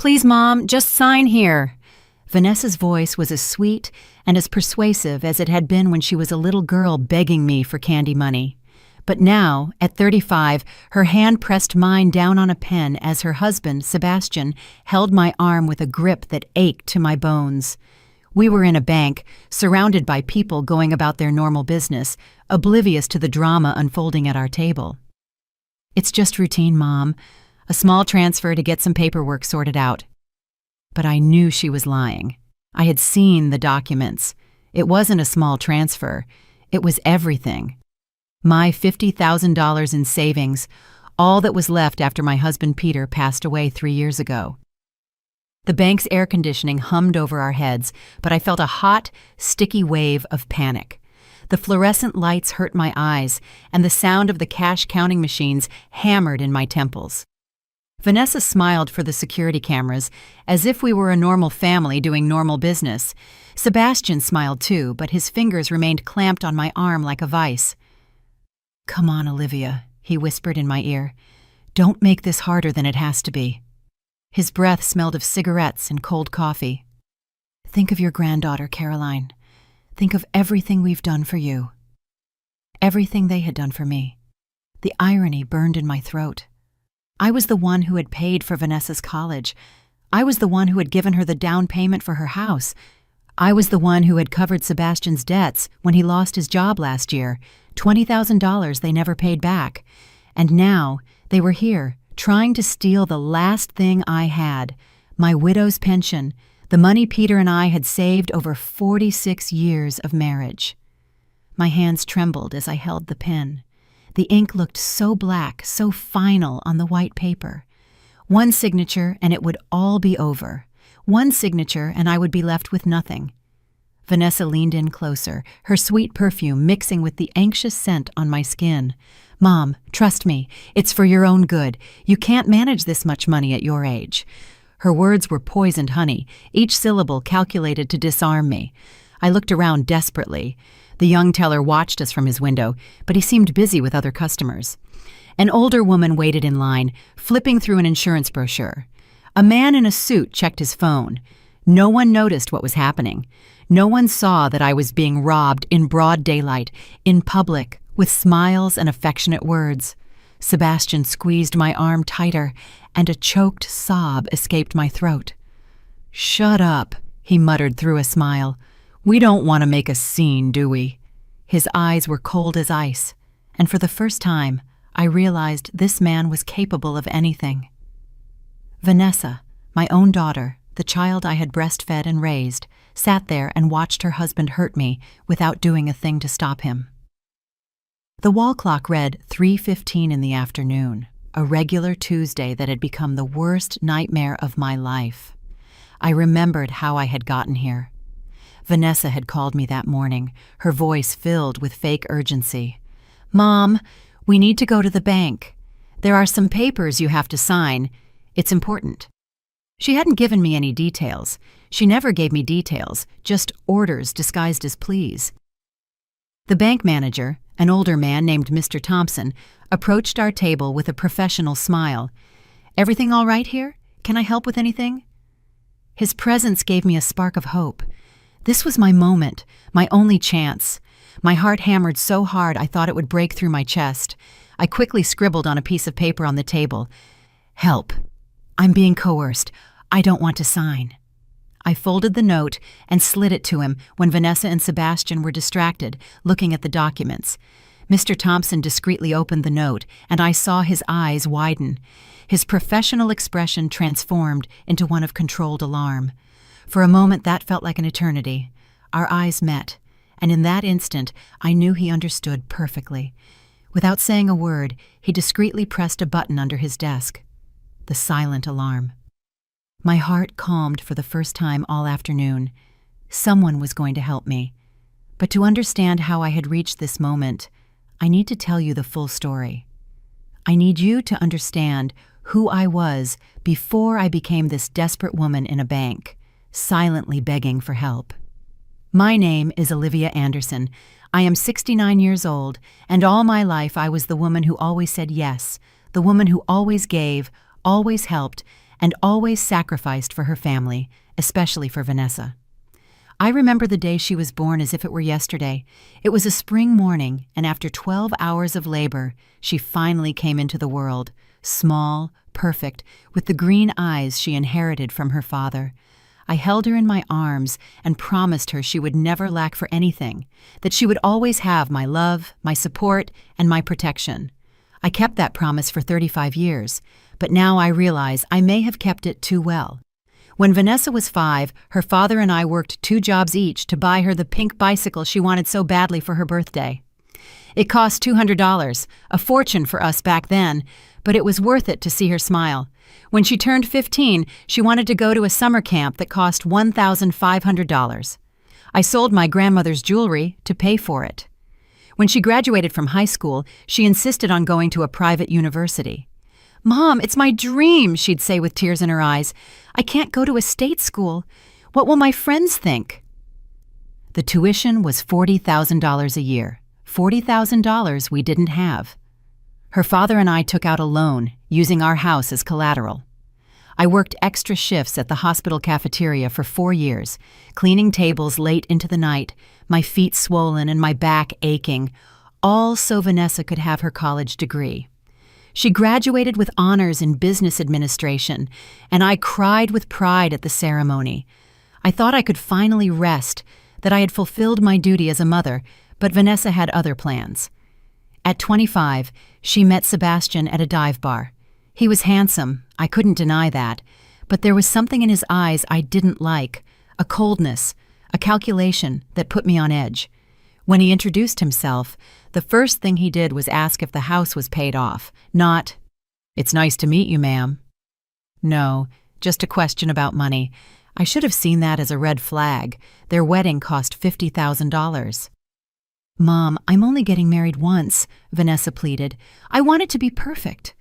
Please, Mom, just sign here. Vanessa's voice was as sweet and as persuasive as it had been when she was a little girl begging me for candy money. But now, at 35, her hand pressed mine down on a pen as her husband, Sebastian, held my arm with a grip that ached to my bones. We were in a bank, surrounded by people going about their normal business, oblivious to the drama unfolding at our table. "It's just routine, Mom. A small transfer to get some paperwork sorted out." But I knew she was lying. I had seen the documents. It wasn't a small transfer. It was everything. My $50,000 in savings, all that was left after my husband Peter passed away 3 years ago. The bank's air conditioning hummed over our heads, but I felt a hot, sticky wave of panic. The fluorescent lights hurt my eyes, and the sound of the cash counting machines hammered in my temples. Vanessa smiled for the security cameras, as if we were a normal family doing normal business. Sebastian smiled too, but his fingers remained clamped on my arm like a vice. "Come on, Olivia," he whispered in my ear. "Don't make this harder than it has to be." His breath smelled of cigarettes and cold coffee. "Think of your granddaughter, Caroline. Think of everything we've done for you." Everything they had done for me. The irony burned in my throat. I was the one who had paid for Vanessa's college. I was the one who had given her the down payment for her house. I was the one who had covered Sebastian's debts when he lost his job last year, $20,000 they never paid back. And now they were here, trying to steal the last thing I had, my widow's pension, the money Peter and I had saved over 46 years of marriage. My hands trembled as I held the pen. The ink looked so black, so final on the white paper. One signature and it would all be over. One signature and I would be left with nothing. Vanessa leaned in closer, her sweet perfume mixing with the anxious scent on my skin. "Mom, trust me, it's for your own good. You can't manage this much money at your age." Her words were poisoned honey, each syllable calculated to disarm me. I looked around desperately. The young teller watched us from his window, but he seemed busy with other customers. An older woman waited in line, flipping through an insurance brochure. A man in a suit checked his phone. No one noticed what was happening. No one saw that I was being robbed in broad daylight, in public, with smiles and affectionate words. Sebastian squeezed my arm tighter, and a choked sob escaped my throat. "Shut up," he muttered through a smile. "We don't want to make a scene, do we?" His eyes were cold as ice, and for the first time, I realized this man was capable of anything. Vanessa, my own daughter, the child I had breastfed and raised, sat there and watched her husband hurt me without doing a thing to stop him. The wall clock read 3:15 in the afternoon, a regular Tuesday that had become the worst nightmare of my life. I remembered how I had gotten here. Vanessa had called me that morning, her voice filled with fake urgency. "Mom, we need to go to the bank. There are some papers you have to sign. It's important." She hadn't given me any details. She never gave me details, just orders disguised as pleas. The bank manager, an older man named Mr. Thompson, approached our table with a professional smile. "Everything all right here? Can I help with anything?" His presence gave me a spark of hope. This was my moment, my only chance. My heart hammered so hard I thought it would break through my chest. I quickly scribbled on a piece of paper on the table. "Help. I'm being coerced. I don't want to sign." I folded the note and slid it to him when Vanessa and Sebastian were distracted, looking at the documents. Mr. Thompson discreetly opened the note, and I saw his eyes widen. His professional expression transformed into one of controlled alarm. For a moment that felt like an eternity. Our eyes met, and in that instant I knew he understood perfectly. Without saying a word, he discreetly pressed a button under his desk. The silent alarm. My heart calmed for the first time all afternoon. Someone was going to help me. But to understand how I had reached this moment, I need to tell you the full story. I need you to understand who I was before I became this desperate woman in a bank, silently begging for help. My name is Olivia Anderson. I am 69 years old, and all my life I was the woman who always said yes, the woman who always gave, always helped, and always sacrificed for her family, especially for Vanessa. I remember the day she was born as if it were yesterday. It was a spring morning, and after 12 hours of labor, she finally came into the world, small, perfect, with the green eyes she inherited from her father. I held her in my arms and promised her she would never lack for anything, that she would always have my love, my support, and my protection. I kept that promise for 35 years, but now I realize I may have kept it too well. When Vanessa was 5, her father and I worked 2 jobs each to buy her the pink bicycle she wanted so badly for her birthday. It cost $200, a fortune for us back then, but it was worth it to see her smile. When she turned 15, she wanted to go to a summer camp that cost $1,500. I sold my grandmother's jewelry to pay for it. When she graduated from high school, she insisted on going to a private university. "Mom, it's my dream," she'd say with tears in her eyes. "I can't go to a state school. What will my friends think?" The tuition was $40,000 a year, $40,000 we didn't have. Her father and I took out a loan, using our house as collateral. I worked extra shifts at the hospital cafeteria for 4 years, cleaning tables late into the night, my feet swollen and my back aching, all so Vanessa could have her college degree. She graduated with honors in business administration, and I cried with pride at the ceremony. I thought I could finally rest, that I had fulfilled my duty as a mother, but Vanessa had other plans. At 25, she met Sebastian at a dive bar. He was handsome, I couldn't deny that, but there was something in his eyes I didn't like, a coldness, a calculation that put me on edge. When he introduced himself, the first thing he did was ask if the house was paid off, not, "It's nice to meet you, ma'am." No, just a question about money. I should have seen that as a red flag. Their wedding cost $50,000. "Mom, I'm only getting married once," Vanessa pleaded. "I want it to be perfect."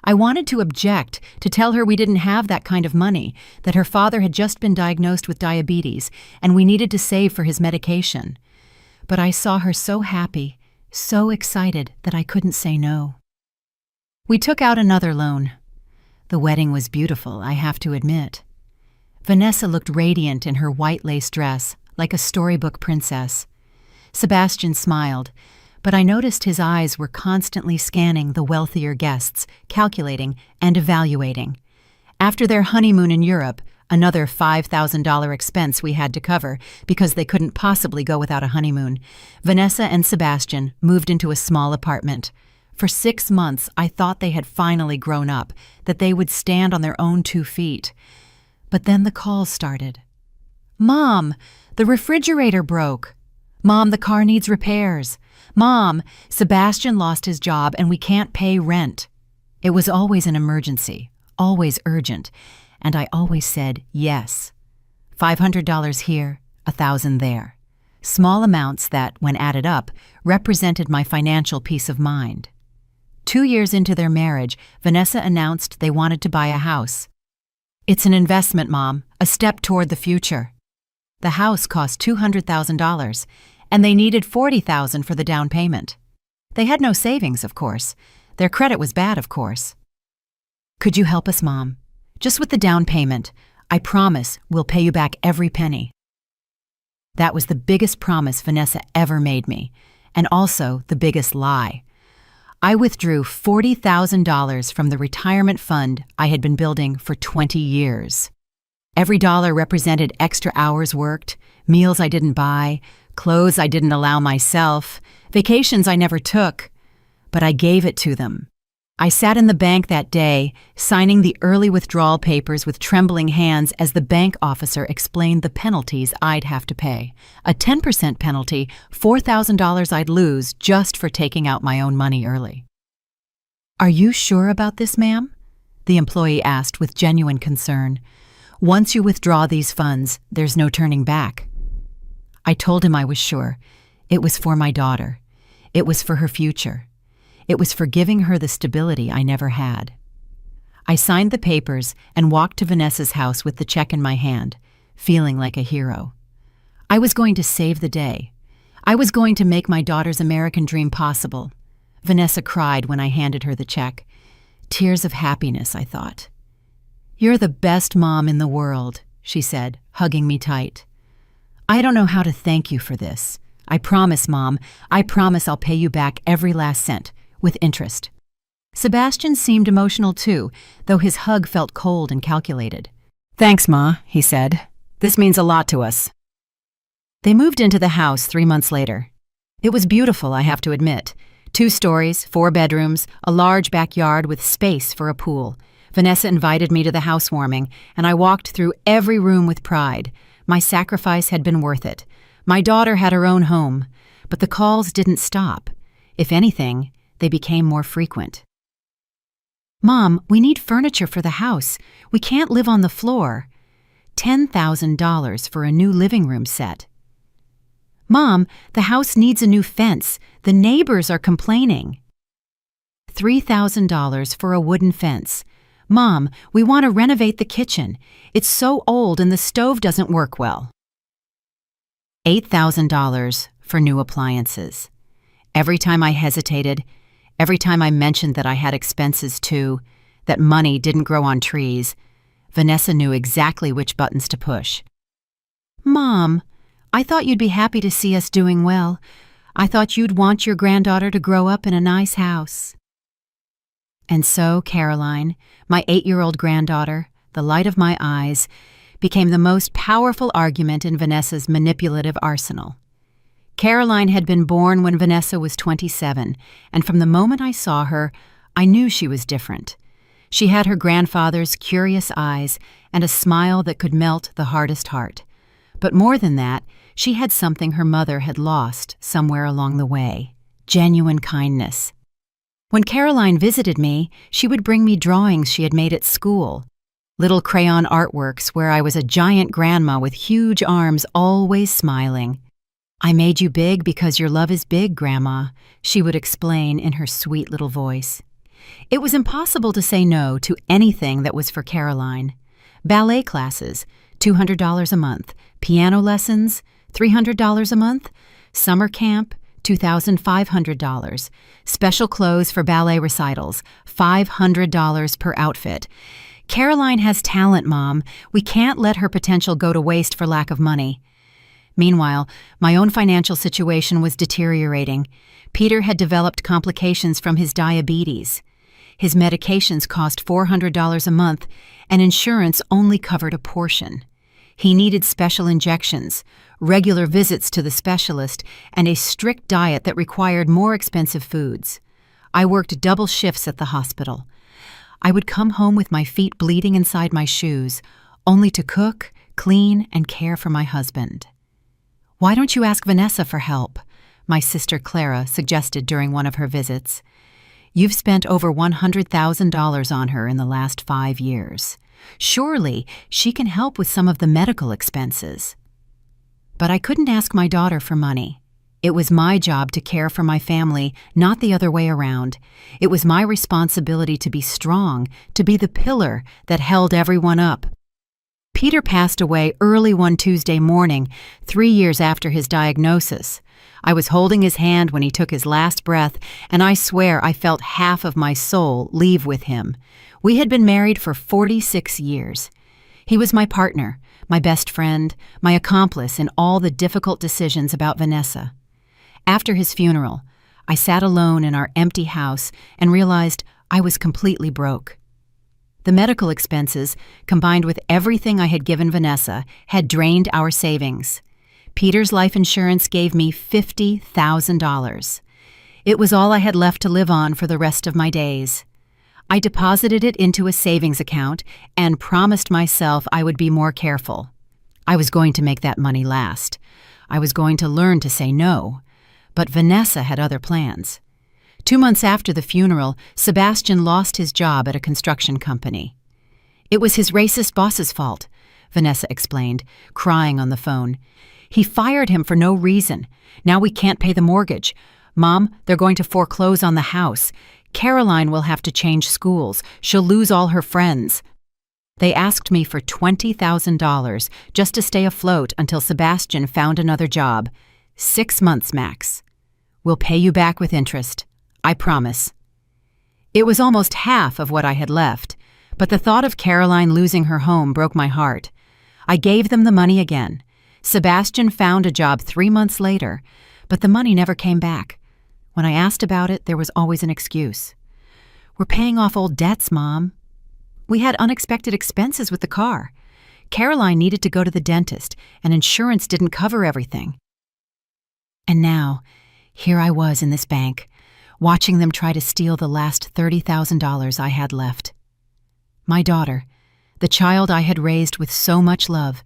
I wanted to object, to tell her we didn't have that kind of money, that her father had just been diagnosed with diabetes, and we needed to save for his medication. But I saw her so happy, so excited that I couldn't say no. We took out another loan. The wedding was beautiful, I have to admit. Vanessa looked radiant in her white lace dress, like a storybook princess. Sebastian smiled, but I noticed his eyes were constantly scanning the wealthier guests, calculating and evaluating. After their honeymoon in Europe, another $5,000 expense we had to cover because they couldn't possibly go without a honeymoon, Vanessa and Sebastian moved into a small apartment. For 6 months, I thought they had finally grown up, that they would stand on their own 2 feet. But then the calls started. "Mom, the refrigerator broke." "Mom, the car needs repairs." "Mom, Sebastian lost his job and we can't pay rent." It was always an emergency, always urgent, and I always said yes. $500 here, $1,000 there. Small amounts that, when added up, represented my financial peace of mind. 2 years into their marriage, Vanessa announced they wanted to buy a house. "It's an investment, Mom, a step toward the future." The house cost $200,000, and they needed $40,000 for the down payment. They had no savings, of course. Their credit was bad, of course. "Could you help us, Mom? Just with the down payment. I promise we'll pay you back every penny." That was the biggest promise Vanessa ever made me, and also the biggest lie. I withdrew $40,000 from the retirement fund I had been building for 20 years. Every dollar represented extra hours worked, meals I didn't buy, clothes I didn't allow myself, vacations I never took, but I gave it to them. I sat in the bank that day, signing the early withdrawal papers with trembling hands as the bank officer explained the penalties I'd have to pay. A 10% penalty, $4,000 I'd lose just for taking out my own money early. "Are you sure about this, ma'am?" the employee asked with genuine concern. "Once you withdraw these funds, there's no turning back." I told him I was sure. It was for my daughter. It was for her future. It was for giving her the stability I never had. I signed the papers and walked to Vanessa's house with the check in my hand, feeling like a hero. I was going to save the day. I was going to make my daughter's American dream possible. Vanessa cried when I handed her the check. Tears of happiness, I thought. "You're the best mom in the world," she said, hugging me tight. "I don't know how to thank you for this. I promise, Mom, I promise I'll pay you back every last cent, with interest." Sebastian seemed emotional too, though his hug felt cold and calculated. "Thanks, Ma," he said. "This means a lot to us." They moved into the house 3 months later. It was beautiful, I have to admit. 2 stories, 4 bedrooms, a large backyard with space for a pool. Vanessa invited me to the housewarming, and I walked through every room with pride. My sacrifice had been worth it. My daughter had her own home, but the calls didn't stop. If anything, they became more frequent. "Mom, we need furniture for the house. We can't live on the floor." $10,000 for a new living room set. "Mom, the house needs a new fence. The neighbors are complaining." $3,000 for a wooden fence. "Mom, we want to renovate the kitchen. It's so old and the stove doesn't work well." $8,000 for new appliances. Every time I hesitated, every time I mentioned that I had expenses too, that money didn't grow on trees, Vanessa knew exactly which buttons to push. "Mom, I thought you'd be happy to see us doing well. I thought you'd want your granddaughter to grow up in a nice house." And so Caroline, my 8-year-old granddaughter, the light of my eyes, became the most powerful argument in Vanessa's manipulative arsenal. Caroline had been born when Vanessa was 27, and from the moment I saw her, I knew she was different. She had her grandfather's curious eyes and a smile that could melt the hardest heart. But more than that, she had something her mother had lost somewhere along the way: genuine kindness. When Caroline visited me, she would bring me drawings she had made at school, little crayon artworks where I was a giant grandma with huge arms always smiling. "I made you big because your love is big, Grandma," she would explain in her sweet little voice. It was impossible to say no to anything that was for Caroline. Ballet classes, $200 a month. Piano lessons, $300 a month. Summer camp, $2,500. Special clothes for ballet recitals, $500 per outfit. "Caroline has talent, Mom. We can't let her potential go to waste for lack of money." Meanwhile, my own financial situation was deteriorating. Peter had developed complications from his diabetes. His medications cost $400 a month, and insurance only covered a portion. He needed special injections, regular visits to the specialist, and a strict diet that required more expensive foods. I worked double shifts at the hospital. I would come home with my feet bleeding inside my shoes, only to cook, clean, and care for my husband. "Why don't you ask Vanessa for help?" my sister Clara suggested during one of her visits. "You've spent over $100,000 on her in the last 5 years. Surely she can help with some of the medical expenses." But I couldn't ask my daughter for money. It was my job to care for my family, not the other way around. It was my responsibility to be strong, to be the pillar that held everyone up. Peter passed away early one Tuesday morning, 3 years after his diagnosis. I was holding his hand when he took his last breath, and I swear I felt half of my soul leave with him. We had been married for 46 years. He was my partner, my best friend, my accomplice in all the difficult decisions about Vanessa. After his funeral, I sat alone in our empty house and realized I was completely broke. The medical expenses, combined with everything I had given Vanessa, had drained our savings. Peter's life insurance gave me $50,000. It was all I had left to live on for the rest of my days. I deposited it into a savings account and promised myself I would be more careful. I was going to make that money last. I was going to learn to say no. But Vanessa had other plans. 2 months after the funeral, Sebastian lost his job at a construction company. "It was his racist boss's fault," Vanessa explained, crying on the phone. "He fired him for no reason. Now we can't pay the mortgage. Mom, they're going to foreclose on the house. Caroline will have to change schools. She'll lose all her friends." They asked me for $20,000 just to stay afloat until Sebastian found another job. 6 months max. "We'll pay you back with interest. I promise." It was almost half of what I had left, But the thought of Caroline losing her home broke my heart. I gave them the money again. Sebastian found a job 3 months later, but the money never came back. When I asked about it, there was always an excuse. "We're paying off old debts, Mom. We had unexpected expenses with the car. Caroline needed to go to the dentist, and insurance didn't cover everything." And now, here I was in this bank, watching them try to steal the last $30,000 I had left. My daughter, the child I had raised with so much love,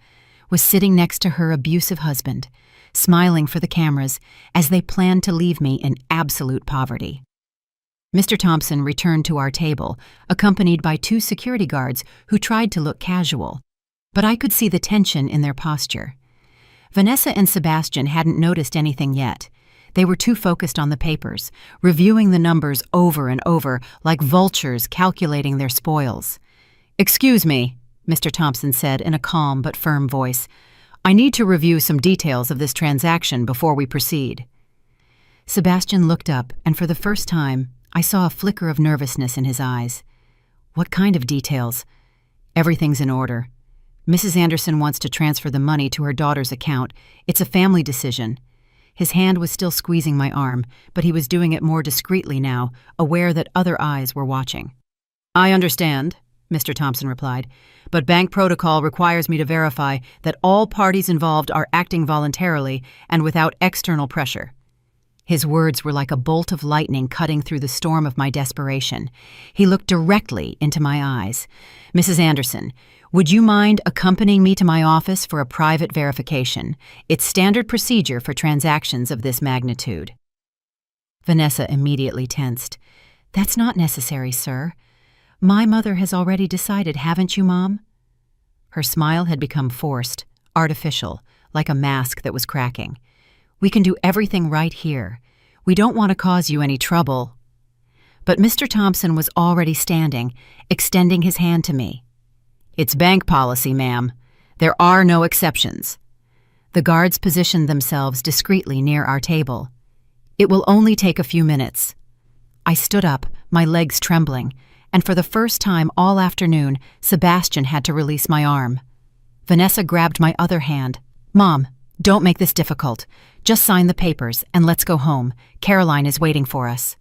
was sitting next to her abusive husband, smiling for the cameras as they planned to leave me in absolute poverty. Mr. Thompson returned to our table, accompanied by 2 security guards who tried to look casual, but I could see the tension in their posture. Vanessa and Sebastian hadn't noticed anything yet. They were too focused on the papers, reviewing the numbers over and over like vultures calculating their spoils. "Excuse me," Mr. Thompson said in a calm but firm voice. "I need to review some details of this transaction before we proceed." Sebastian looked up, and for the first time, I saw a flicker of nervousness in his eyes. "What kind of details?" "Everything's in order. Mrs. Anderson wants to transfer the money to her daughter's account. It's a family decision." His hand was still squeezing my arm, but he was doing it more discreetly now, aware that other eyes were watching. "I understand," Mr. Thompson replied, "but bank protocol requires me to verify that all parties involved are acting voluntarily and without external pressure." His words were like a bolt of lightning cutting through the storm of my desperation. He looked directly into my eyes. "Mrs. Anderson, would you mind accompanying me to my office for a private verification? It's standard procedure for transactions of this magnitude." Vanessa immediately tensed. "That's not necessary, sir. My mother has already decided, haven't you, Mom?" Her smile had become forced, artificial, like a mask that was cracking. "We can do everything right here. We don't want to cause you any trouble." But Mr. Thompson was already standing, extending his hand to me. "It's bank policy, ma'am. There are no exceptions." The guards positioned themselves discreetly near our table. "It will only take a few minutes." I stood up, my legs trembling, and for the first time all afternoon, Sebastian had to release my arm. Vanessa grabbed my other hand. "Mom, don't make this difficult. Just sign the papers and let's go home. Caroline is waiting for us."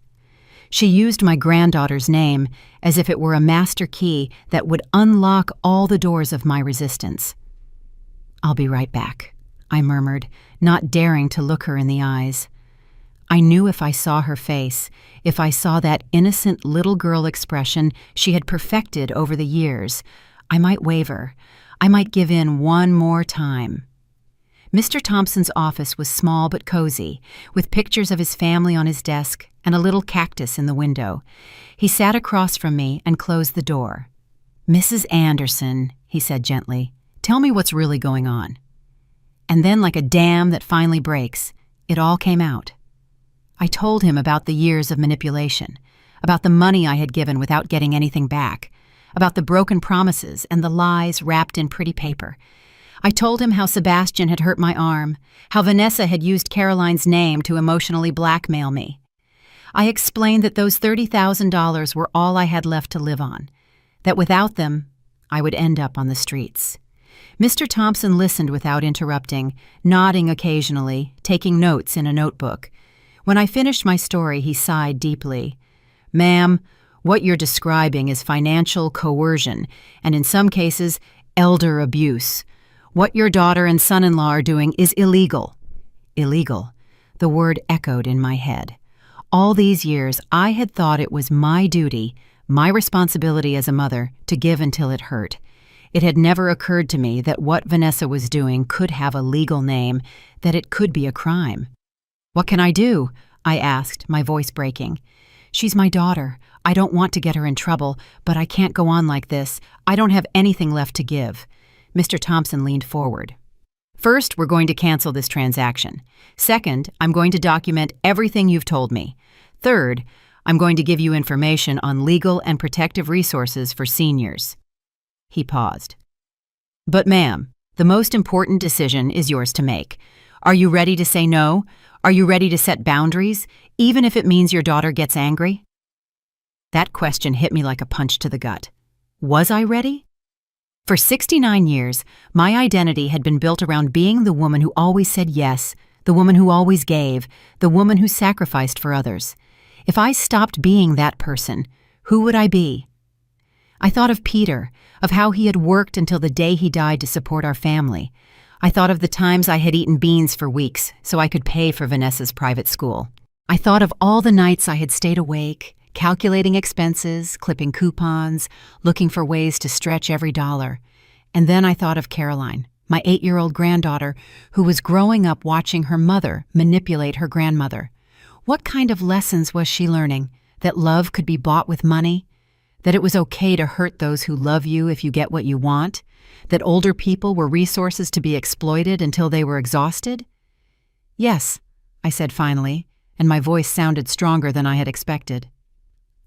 She used my granddaughter's name as if it were a master key that would unlock all the doors of my resistance. "I'll be right back," I murmured, not daring to look her in the eyes. I knew if I saw her face, if I saw that innocent little girl expression she had perfected over the years, I might waver. I might give in one more time. Mr. Thompson's office was small but cozy, with pictures of his family on his desk and a little cactus in the window. He sat across from me and closed the door. "Mrs. Anderson," he said gently, "tell me what's really going on." And then, like a dam that finally breaks, it all came out. I told him about the years of manipulation, about the money I had given without getting anything back, about the broken promises and the lies wrapped in pretty paper. I told him how Sebastian had hurt my arm, how Vanessa had used Caroline's name to emotionally blackmail me. I explained that those $30,000 were all I had left to live on, that without them, I would end up on the streets. Mr. Thompson listened without interrupting, nodding occasionally, taking notes in a notebook. When I finished my story, he sighed deeply. "Ma'am, what you're describing is financial coercion, and in some cases, elder abuse. What your daughter and son-in-law are doing is illegal." Illegal. The word echoed in my head. All these years, I had thought it was my duty, my responsibility as a mother, to give until it hurt. It had never occurred to me that what Vanessa was doing could have a legal name, that it could be a crime. "What can I do?" I asked, my voice breaking. "She's my daughter. I don't want to get her in trouble, but I can't go on like this. I don't have anything left to give." Mr. Thompson leaned forward. "First, we're going to cancel this transaction. Second, I'm going to document everything you've told me. Third, I'm going to give you information on legal and protective resources for seniors." He paused. "But ma'am, the most important decision is yours to make. Are you ready to say no? Are you ready to set boundaries, even if it means your daughter gets angry?" That question hit me like a punch to the gut. Was I ready? For 69 years, my identity had been built around being the woman who always said yes, the woman who always gave, the woman who sacrificed for others. If I stopped being that person, who would I be? I thought of Peter, of how he had worked until the day he died to support our family. I thought of the times I had eaten beans for weeks so I could pay for Vanessa's private school. I thought of all the nights I had stayed awake, calculating expenses, clipping coupons, looking for ways to stretch every dollar. And then I thought of Caroline, my 8-year-old granddaughter, who was growing up watching her mother manipulate her grandmother. What kind of lessons was she learning? That love could be bought with money? That it was okay to hurt those who love you if you get what you want? That older people were resources to be exploited until they were exhausted? Yes, I said finally, and my voice sounded stronger than I had expected.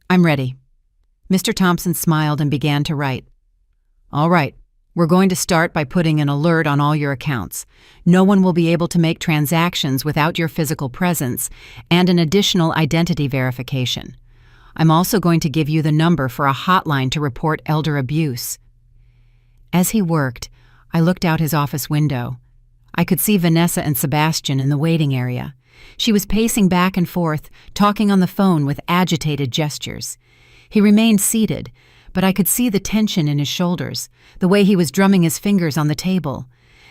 I'm ready. Mr. Thompson smiled and began to write. All right, we're going to start by putting an alert on all your accounts. No one will be able to make transactions without your physical presence and an additional identity verification. I'm also going to give you the number for a hotline to report elder abuse. As he worked, I looked out his office window. I could see Vanessa and Sebastian in the waiting area. She was pacing back and forth, talking on the phone with agitated gestures. He remained seated, but I could see the tension in his shoulders, the way he was drumming his fingers on the table.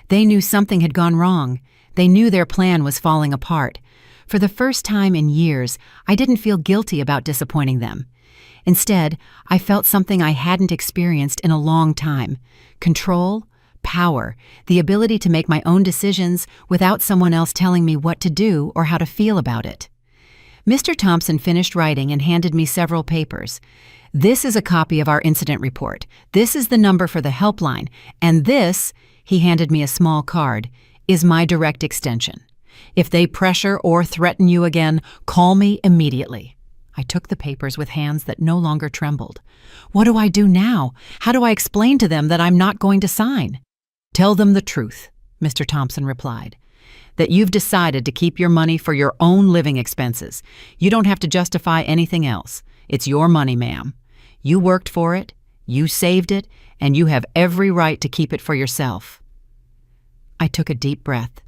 They knew something had gone wrong. They knew their plan was falling apart. For the first time in years, I didn't feel guilty about disappointing them. Instead, I felt something I hadn't experienced in a long time: control, power, the ability to make my own decisions without someone else telling me what to do or how to feel about it. Mr. Thompson finished writing and handed me several papers. This is a copy of our incident report. This is the number for the helpline. And this, he handed me a small card, is my direct extension. If they pressure or threaten you again, call me immediately. I took the papers with hands that no longer trembled. What do I do now? How do I explain to them that I'm not going to sign? Tell them the truth, Mr. Thompson replied. That you've decided to keep your money for your own living expenses. You don't have to justify anything else. It's your money, ma'am. You worked for it, you saved it, and you have every right to keep it for yourself. I took a deep breath.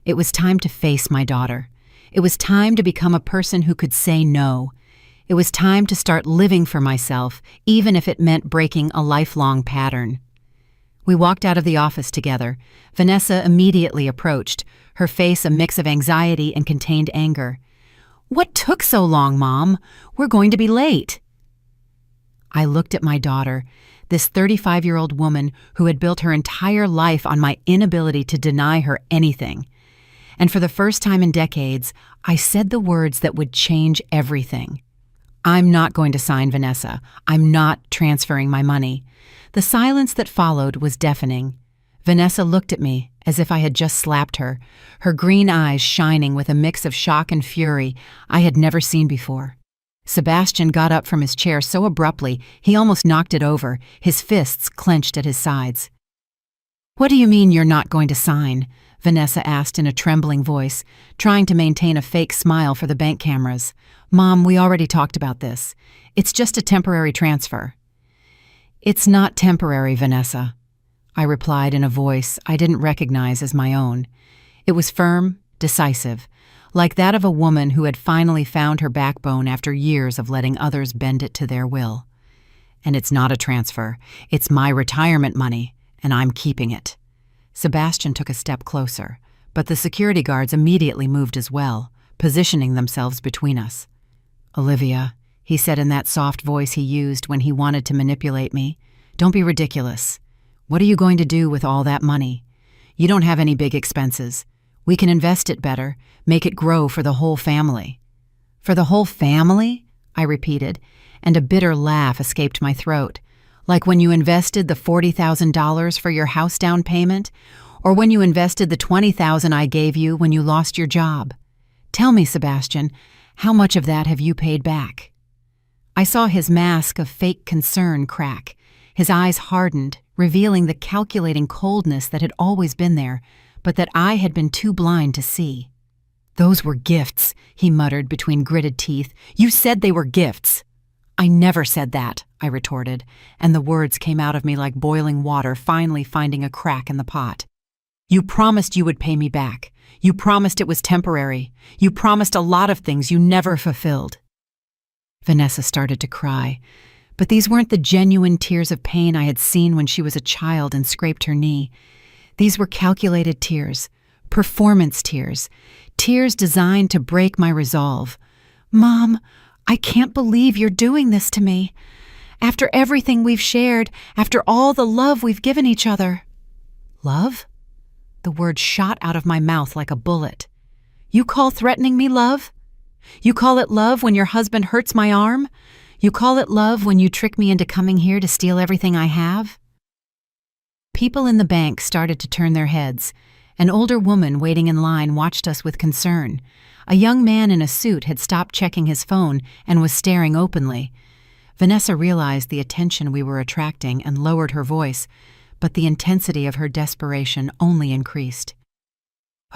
It was time to face my daughter. It was time to become a person who could say no. It was time to start living for myself, even if it meant breaking a lifelong pattern. We walked out of the office together. Vanessa immediately approached, her face a mix of anxiety and contained anger. What took so long, Mom? We're going to be late. I looked at my daughter, this 35-year-old woman who had built her entire life on my inability to deny her anything. And for the first time in decades, I said the words that would change everything. I'm not going to sign, Vanessa. I'm not transferring my money. The silence that followed was deafening. Vanessa looked at me as if I had just slapped her, her green eyes shining with a mix of shock and fury I had never seen before. Sebastian got up from his chair so abruptly he almost knocked it over, his fists clenched at his sides. What do you mean you're not going to sign? Vanessa asked in a trembling voice, trying to maintain a fake smile for the bank cameras. Mom, we already talked about this. It's just a temporary transfer. It's not temporary, Vanessa, I replied in a voice I didn't recognize as my own. It was firm, decisive, like that of a woman who had finally found her backbone after years of letting others bend it to their will. And it's not a transfer. It's my retirement money, and I'm keeping it. Sebastian took a step closer, but the security guards immediately moved as well, positioning themselves between us. Olivia, he said in that soft voice he used when he wanted to manipulate me, don't be ridiculous. What are you going to do with all that money? You don't have any big expenses. We can invest it better, make it grow for the whole family. For the whole family? I repeated, and a bitter laugh escaped my throat. Like when you invested the $40,000 for your house down payment, or when you invested the $20,000 I gave you when you lost your job. Tell me, Sebastian, how much of that have you paid back? I saw his mask of fake concern crack. His eyes hardened, revealing the calculating coldness that had always been there, but that I had been too blind to see. Those were gifts, he muttered between gritted teeth. You said they were gifts. I never said that, I retorted, and the words came out of me like boiling water finally finding a crack in the pot. You promised you would pay me back. You promised it was temporary. You promised a lot of things you never fulfilled. Vanessa started to cry, but these weren't the genuine tears of pain I had seen when she was a child and scraped her knee. These were calculated tears, performance tears, tears designed to break my resolve. Mom, I can't believe you're doing this to me. After everything we've shared, after all the love we've given each other. Love? The word shot out of my mouth like a bullet. You call threatening me love? You call it love when your husband hurts my arm? You call it love when you trick me into coming here to steal everything I have? People in the bank started to turn their heads. An older woman waiting in line watched us with concern. A young man in a suit had stopped checking his phone and was staring openly. Vanessa realized the attention we were attracting and lowered her voice, but the intensity of her desperation only increased.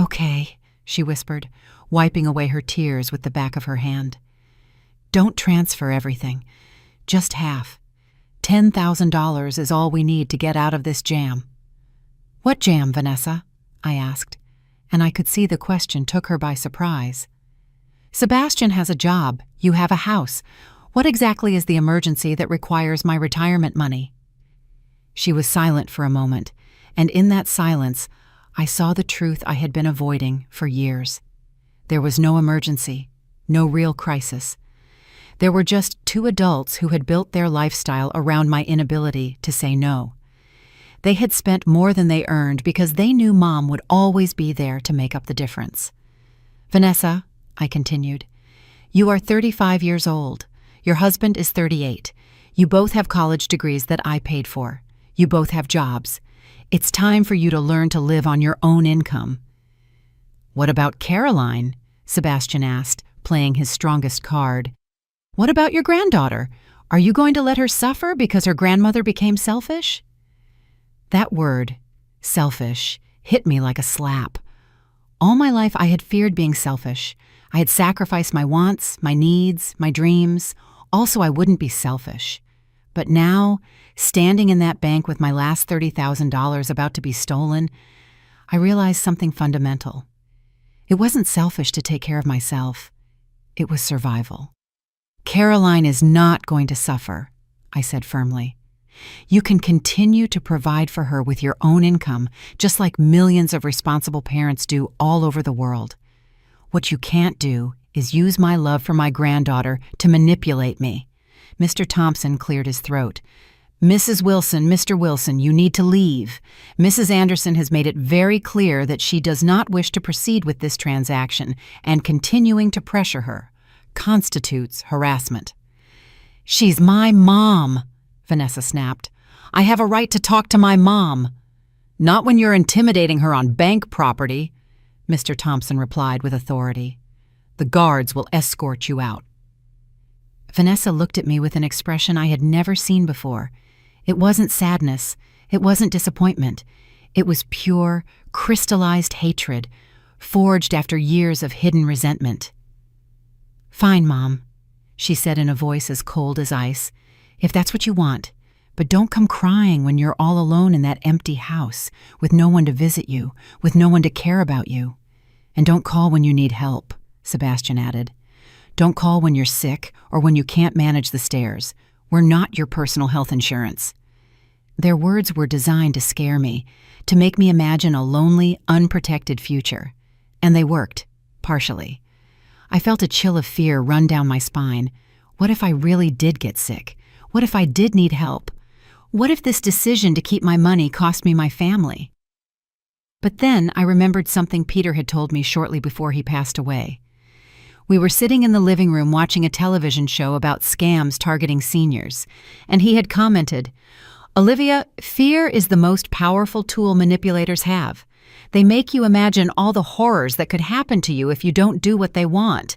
"Okay," she whispered, wiping away her tears with the back of her hand. "Don't transfer everything. Just half. $10,000 is all we need to get out of this jam." "What jam, Vanessa?" I asked, and I could see the question took her by surprise. "Sebastian has a job. You have a house. What exactly is the emergency that requires my retirement money?" She was silent for a moment, and in that silence, I saw the truth I had been avoiding for years. There was no emergency, no real crisis. There were just two adults who had built their lifestyle around my inability to say no. They had spent more than they earned because they knew Mom would always be there to make up the difference. "Vanessa," I continued, "you are 35 years old. Your husband is 38. You both have college degrees that I paid for. You both have jobs. It's time for you to learn to live on your own income." "What about Caroline?" Sebastian asked, playing his strongest card. "What about your granddaughter? Are you going to let her suffer because her grandmother became selfish?" That word, selfish, hit me like a slap. All my life I had feared being selfish. I had sacrificed my wants, my needs, my dreams, also I wouldn't be selfish. But now, standing in that bank with my last $30,000 about to be stolen, I realized something fundamental. It wasn't selfish to take care of myself. It was survival. "Caroline is not going to suffer," I said firmly. "You can continue to provide for her with your own income, just like millions of responsible parents do all over the world. What you can't do is use my love for my granddaughter to manipulate me." Mr. Thompson cleared his throat. "Mrs. Wilson, Mr. Wilson, you need to leave. Mrs. Anderson has made it very clear that she does not wish to proceed with this transaction, and continuing to pressure her constitutes harassment." "She's my mom," Vanessa snapped. "I have a right to talk to my mom." "Not when you're intimidating her on bank property," Mr. Thompson replied with authority. "The guards will escort you out." Vanessa looked at me with an expression I had never seen before. It wasn't sadness. It wasn't disappointment. It was pure, crystallized hatred, forged after years of hidden resentment. "Fine, Mom," she said in a voice as cold as ice. "If that's what you want. But don't come crying when you're all alone in that empty house, with no one to visit you, with no one to care about you. And don't call when you need help," Sebastian added. "Don't call when you're sick or when you can't manage the stairs. We're not your personal health insurance." Their words were designed to scare me, to make me imagine a lonely, unprotected future. And they worked, partially. I felt a chill of fear run down my spine. What if I really did get sick? What if I did need help? What if this decision to keep my money cost me my family? But then I remembered something Peter had told me shortly before he passed away. We were sitting in the living room watching a television show about scams targeting seniors, and he had commented, "Olivia, fear is the most powerful tool manipulators have. They make you imagine all the horrors that could happen to you if you don't do what they want.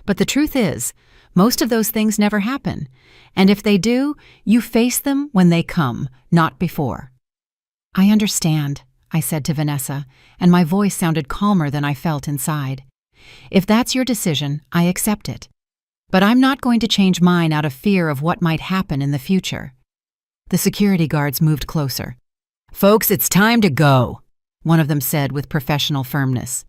But the truth is, most of those things never happen. And if they do, you face them when they come, not before." "I understand," I said to Vanessa, and my voice sounded calmer than I felt inside. "If that's your decision, I accept it. But I'm not going to change mine out of fear of what might happen in the future. The security guards moved closer. "Folks, it's time to go," one of them said with professional firmness.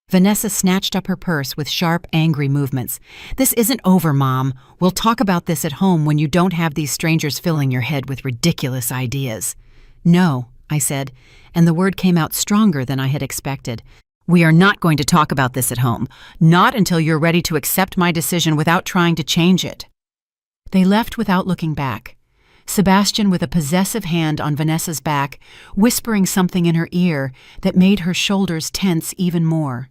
Vanessa snatched up her purse with sharp, angry movements. "This isn't over, Mom. We'll talk about this at home when you don't have these strangers filling your head with ridiculous ideas." "No," I said, and the word came out stronger than I had expected. "We are not going to talk about this at home. Not until you're ready to accept my decision without trying to change it." They left without looking back. Sebastian with a possessive hand on Vanessa's back, whispering something in her ear that made her shoulders tense even more.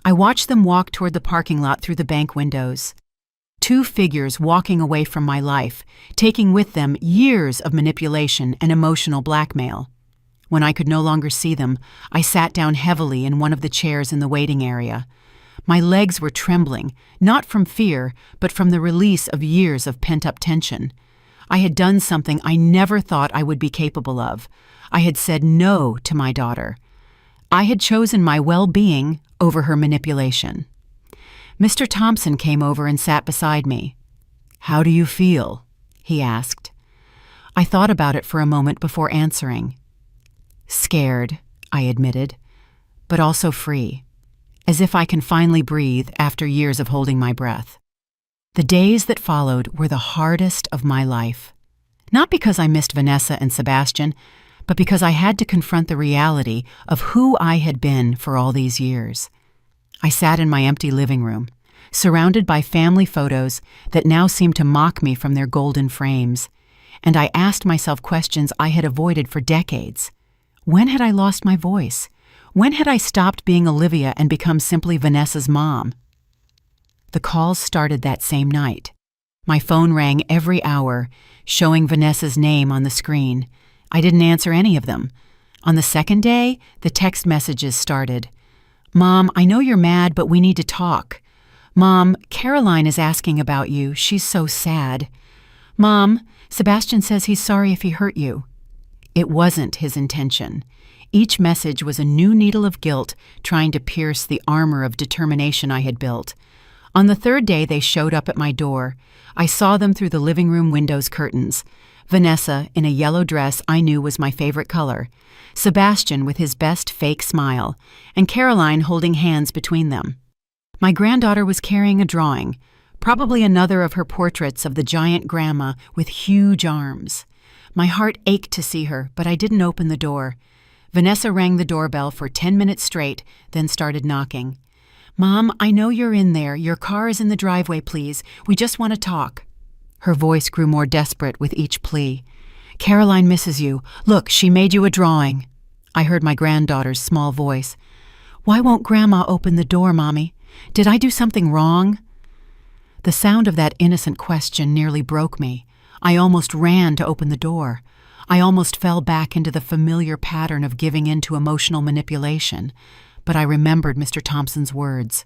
I watched them walk toward the parking lot through the bank windows. Two figures walking away from my life, taking with them years of manipulation and emotional blackmail. When I could no longer see them, I sat down heavily in one of the chairs in the waiting area. My legs were trembling, not from fear, but from the release of years of pent-up tension. I had done something I never thought I would be capable of. I had said no to my daughter. I had chosen my well-being over her manipulation. Mr. Thompson came over and sat beside me. "How do you feel?" he asked. I thought about it for a moment before answering. "Scared," I admitted, "but also free, as if I can finally breathe after years of holding my breath." The days that followed were the hardest of my life. Not because I missed Vanessa and Sebastian, but because I had to confront the reality of who I had been for all these years. I sat in my empty living room, surrounded by family photos that now seemed to mock me from their golden frames, and I asked myself questions I had avoided for decades. When had I lost my voice? When had I stopped being Olivia and become simply Vanessa's mom? The calls started that same night. My phone rang every hour, showing Vanessa's name on the screen. I didn't answer any of them. On the second day, the text messages started. "Mom, I know you're mad, but we need to talk." "Mom, Caroline is asking about you. She's so sad." "Mom, Sebastian says he's sorry if he hurt you." It wasn't his intention. Each message was a new needle of guilt trying to pierce the armor of determination I had built. On the third day, they showed up at my door. I saw them through the living room window's curtains. Vanessa, in a yellow dress I knew was my favorite color, Sebastian with his best fake smile, and Caroline holding hands between them. My granddaughter was carrying a drawing, probably another of her portraits of the giant grandma with huge arms. My heart ached to see her, but I didn't open the door. Vanessa rang the doorbell for 10 minutes straight, then started knocking. "Mom, I know you're in there. Your car is in the driveway, please. We just want to talk." Her voice grew more desperate with each plea. "Caroline misses you. Look, she made you a drawing." I heard my granddaughter's small voice. "Why won't Grandma open the door, Mommy? Did I do something wrong?" The sound of that innocent question nearly broke me. I almost ran to open the door. I almost fell back into the familiar pattern of giving in to emotional manipulation. But I remembered Mr. Thompson's words.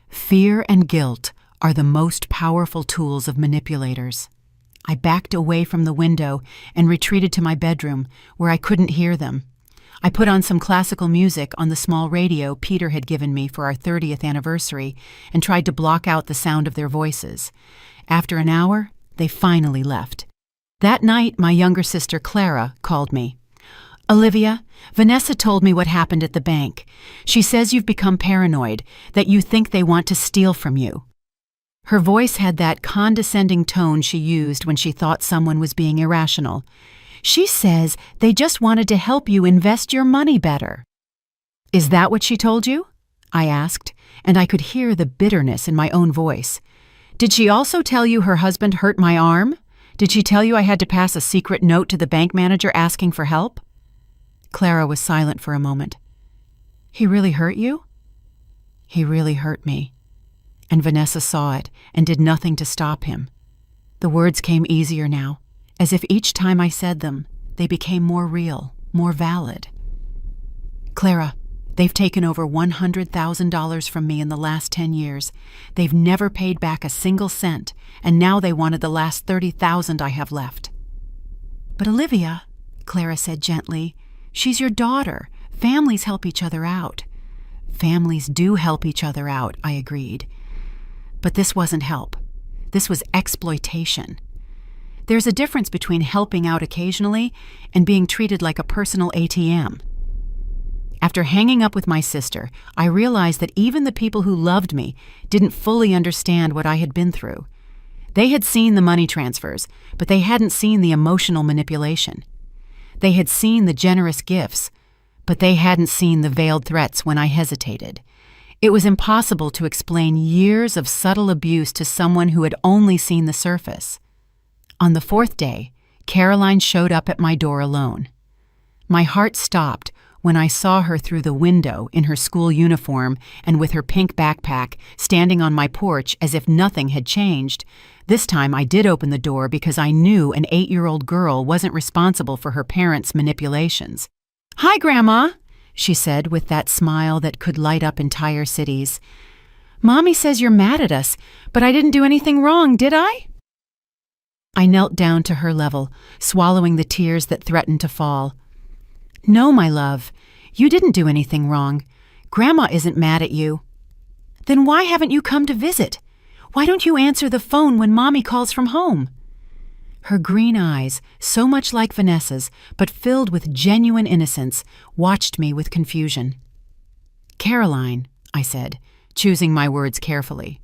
Fear and guilt are the most powerful tools of manipulators. I backed away from the window and retreated to my bedroom, where I couldn't hear them. I put on some classical music on the small radio Peter had given me for our 30th anniversary and tried to block out the sound of their voices. After an hour, they finally left. That night, my younger sister Clara called me. "Olivia, Vanessa told me what happened at the bank. She says you've become paranoid, that you think they want to steal from you." Her voice had that condescending tone she used when she thought someone was being irrational. "She says they just wanted to help you invest your money better." "Is that what she told you?" I asked, and I could hear the bitterness in my own voice. "Did she also tell you her husband hurt my arm? Did she tell you I had to pass a secret note to the bank manager asking for help?" Clara was silent for a moment. "He really hurt you?" "He really hurt me." And Vanessa saw it and did nothing to stop him. The words came easier now, as if each time I said them, they became more real, more valid. "Clara, they've taken over $100,000 from me in the last 10 years. They've never paid back a single cent, and now they wanted the last $30,000 I have left." "But Olivia," Clara said gently, "she's your daughter. Families help each other out." "Families do help each other out," I agreed. But this wasn't help. This was exploitation. There's a difference between helping out occasionally and being treated like a personal ATM. After hanging up with my sister, I realized that even the people who loved me didn't fully understand what I had been through. They had seen the money transfers, but they hadn't seen the emotional manipulation. They had seen the generous gifts, but they hadn't seen the veiled threats when I hesitated. It was impossible to explain years of subtle abuse to someone who had only seen the surface. On the fourth day, Caroline showed up at my door alone. My heart stopped when I saw her through the window in her school uniform and with her pink backpack, standing on my porch as if nothing had changed. This time I did open the door because I knew an 8-year-old girl wasn't responsible for her parents' manipulations. "Hi, Grandma," she said with that smile that could light up entire cities. "Mommy says you're mad at us, but I didn't do anything wrong, did I?" I knelt down to her level, swallowing the tears that threatened to fall. "No, my love, you didn't do anything wrong. Grandma isn't mad at you." "Then why haven't you come to visit? Why don't you answer the phone when Mommy calls from home?" Her green eyes, so much like Vanessa's, but filled with genuine innocence, watched me with confusion. "Caroline," I said, choosing my words carefully.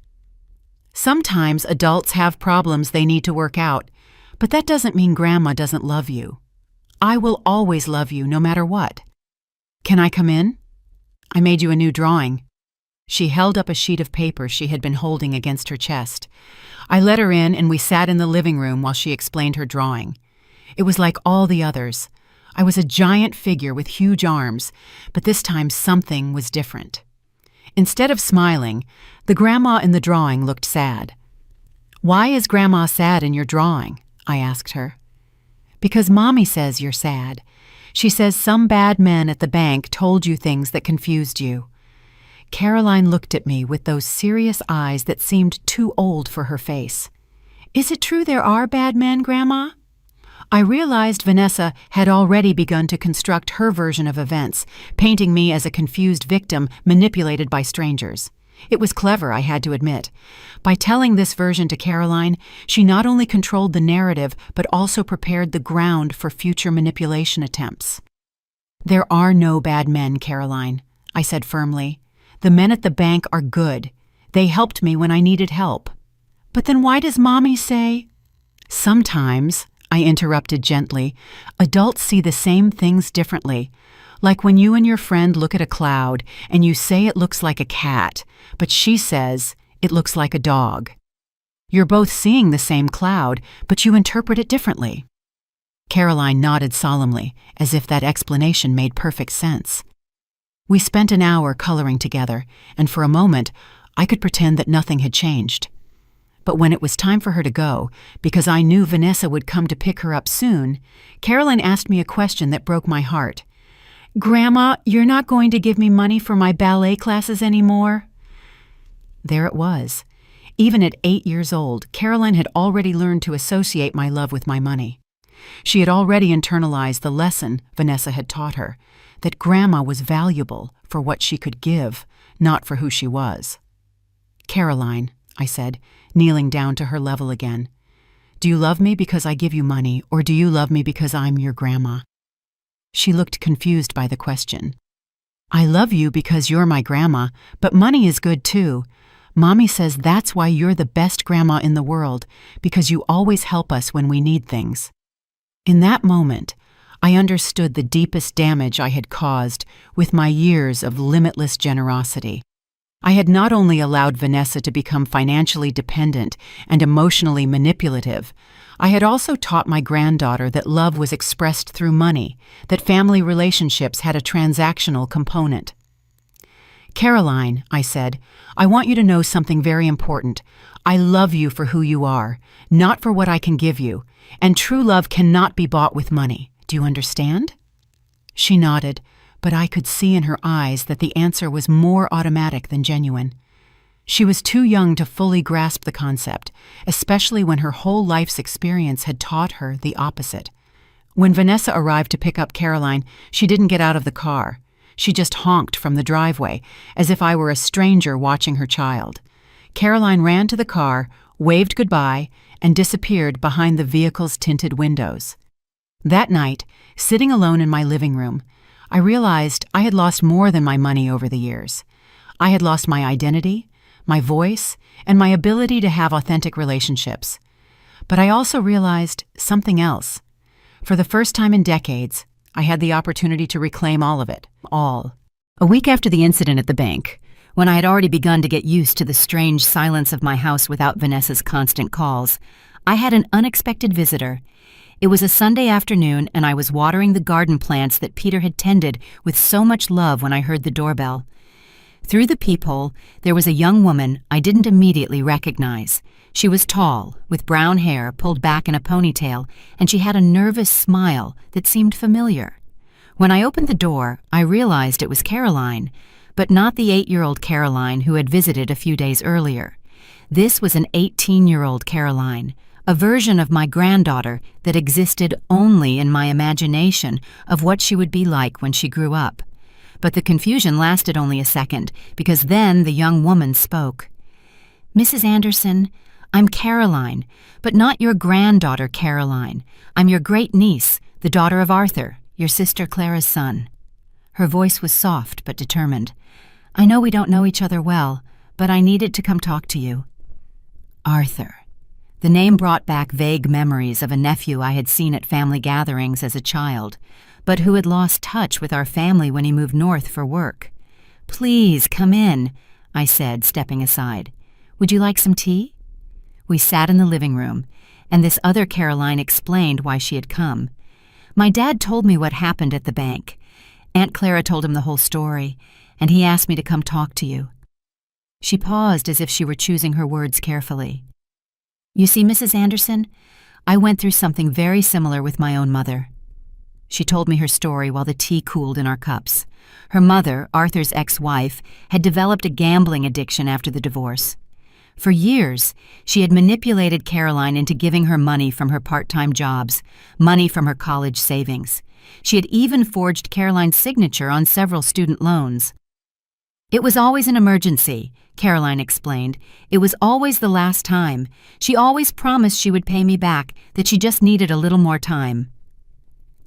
"Sometimes adults have problems they need to work out, but that doesn't mean Grandma doesn't love you. I will always love you, no matter what. Can I come in? I made you a new drawing." She held up a sheet of paper she had been holding against her chest. I let her in and we sat in the living room while she explained her drawing. It was like all the others. I was a giant figure with huge arms, but this time something was different. Instead of smiling, the grandma in the drawing looked sad. "Why is Grandma sad in your drawing?" I asked her. "Because Mommy says you're sad. She says some bad men at the bank told you things that confused you." Caroline looked at me with those serious eyes that seemed too old for her face. "Is it true there are bad men, Grandma?" I realized Vanessa had already begun to construct her version of events, painting me as a confused victim manipulated by strangers. It was clever, I had to admit. By telling this version to Caroline, she not only controlled the narrative, but also prepared the ground for future manipulation attempts. "There are no bad men, Caroline," I said firmly. "The men at the bank are good. They helped me when I needed help." "But then why does Mommy say—" "Sometimes," I interrupted gently, "adults see the same things differently. Like when you and your friend look at a cloud and you say it looks like a cat, but she says it looks like a dog. You're both seeing the same cloud, but you interpret it differently." Caroline nodded solemnly, as if that explanation made perfect sense. We spent an hour coloring together, and for a moment, I could pretend that nothing had changed. But when it was time for her to go, because I knew Vanessa would come to pick her up soon, Caroline asked me a question that broke my heart. "Grandma, you're not going to give me money for my ballet classes anymore?" There it was. Even at 8 years old, Caroline had already learned to associate my love with my money. She had already internalized the lesson Vanessa had taught her, that Grandma was valuable for what she could give, not for who she was. "Caroline," I said, kneeling down to her level again, "do you love me because I give you money, or do you love me because I'm your grandma?" She looked confused by the question. "I love you because you're my grandma, but money is good too. Mommy says that's why you're the best grandma in the world, because you always help us when we need things." In that moment, I understood the deepest damage I had caused with my years of limitless generosity. I had not only allowed Vanessa to become financially dependent and emotionally manipulative, I had also taught my granddaughter that love was expressed through money, that family relationships had a transactional component. "Caroline," I said, "I want you to know something very important. I love you for who you are, not for what I can give you, and true love cannot be bought with money. Do you understand?" She nodded, but I could see in her eyes that the answer was more automatic than genuine. She was too young to fully grasp the concept, especially when her whole life's experience had taught her the opposite. When Vanessa arrived to pick up Caroline, she didn't get out of the car. She just honked from the driveway, as if I were a stranger watching her child. Caroline ran to the car, waved goodbye, and disappeared behind the vehicle's tinted windows. That night, sitting alone in my living room, I realized I had lost more than my money over the years. I had lost my identity, my voice, and my ability to have authentic relationships. But I also realized something else. For the first time in decades, I had the opportunity to reclaim all of it, all. A week after the incident at the bank, when I had already begun to get used to the strange silence of my house without Vanessa's constant calls, I had an unexpected visitor. It was a Sunday afternoon, and I was watering the garden plants that Peter had tended with so much love when I heard the doorbell. Through the peephole, there was a young woman I didn't immediately recognize. She was tall, with brown hair pulled back in a ponytail, and she had a nervous smile that seemed familiar. When I opened the door, I realized it was Caroline, but not the 8-year-old Caroline who had visited a few days earlier. This was an 18-year-old Caroline, a version of my granddaughter that existed only in my imagination of what she would be like when she grew up. But the confusion lasted only a second, because then the young woman spoke. "Mrs. Anderson, I'm Caroline, but not your granddaughter Caroline. I'm your great-niece, the daughter of Arthur, your sister Clara's son." Her voice was soft but determined. "I know we don't know each other well, but I needed to come talk to you." Arthur. The name brought back vague memories of a nephew I had seen at family gatherings as a child, but who had lost touch with our family when he moved north for work. "Please, come in," I said, stepping aside. "Would you like some tea?" We sat in the living room, and this other Caroline explained why she had come. "My dad told me what happened at the bank. Aunt Clara told him the whole story, and he asked me to come talk to you." She paused as if she were choosing her words carefully. "You see, Mrs. Anderson, I went through something very similar with my own mother." She told me her story while the tea cooled in our cups. Her mother, Arthur's ex-wife, had developed a gambling addiction after the divorce. For years, she had manipulated Caroline into giving her money from her part-time jobs, money from her college savings. She had even forged Caroline's signature on several student loans. "It was always an emergency," Caroline explained. "It was always the last time. She always promised she would pay me back, that she just needed a little more time."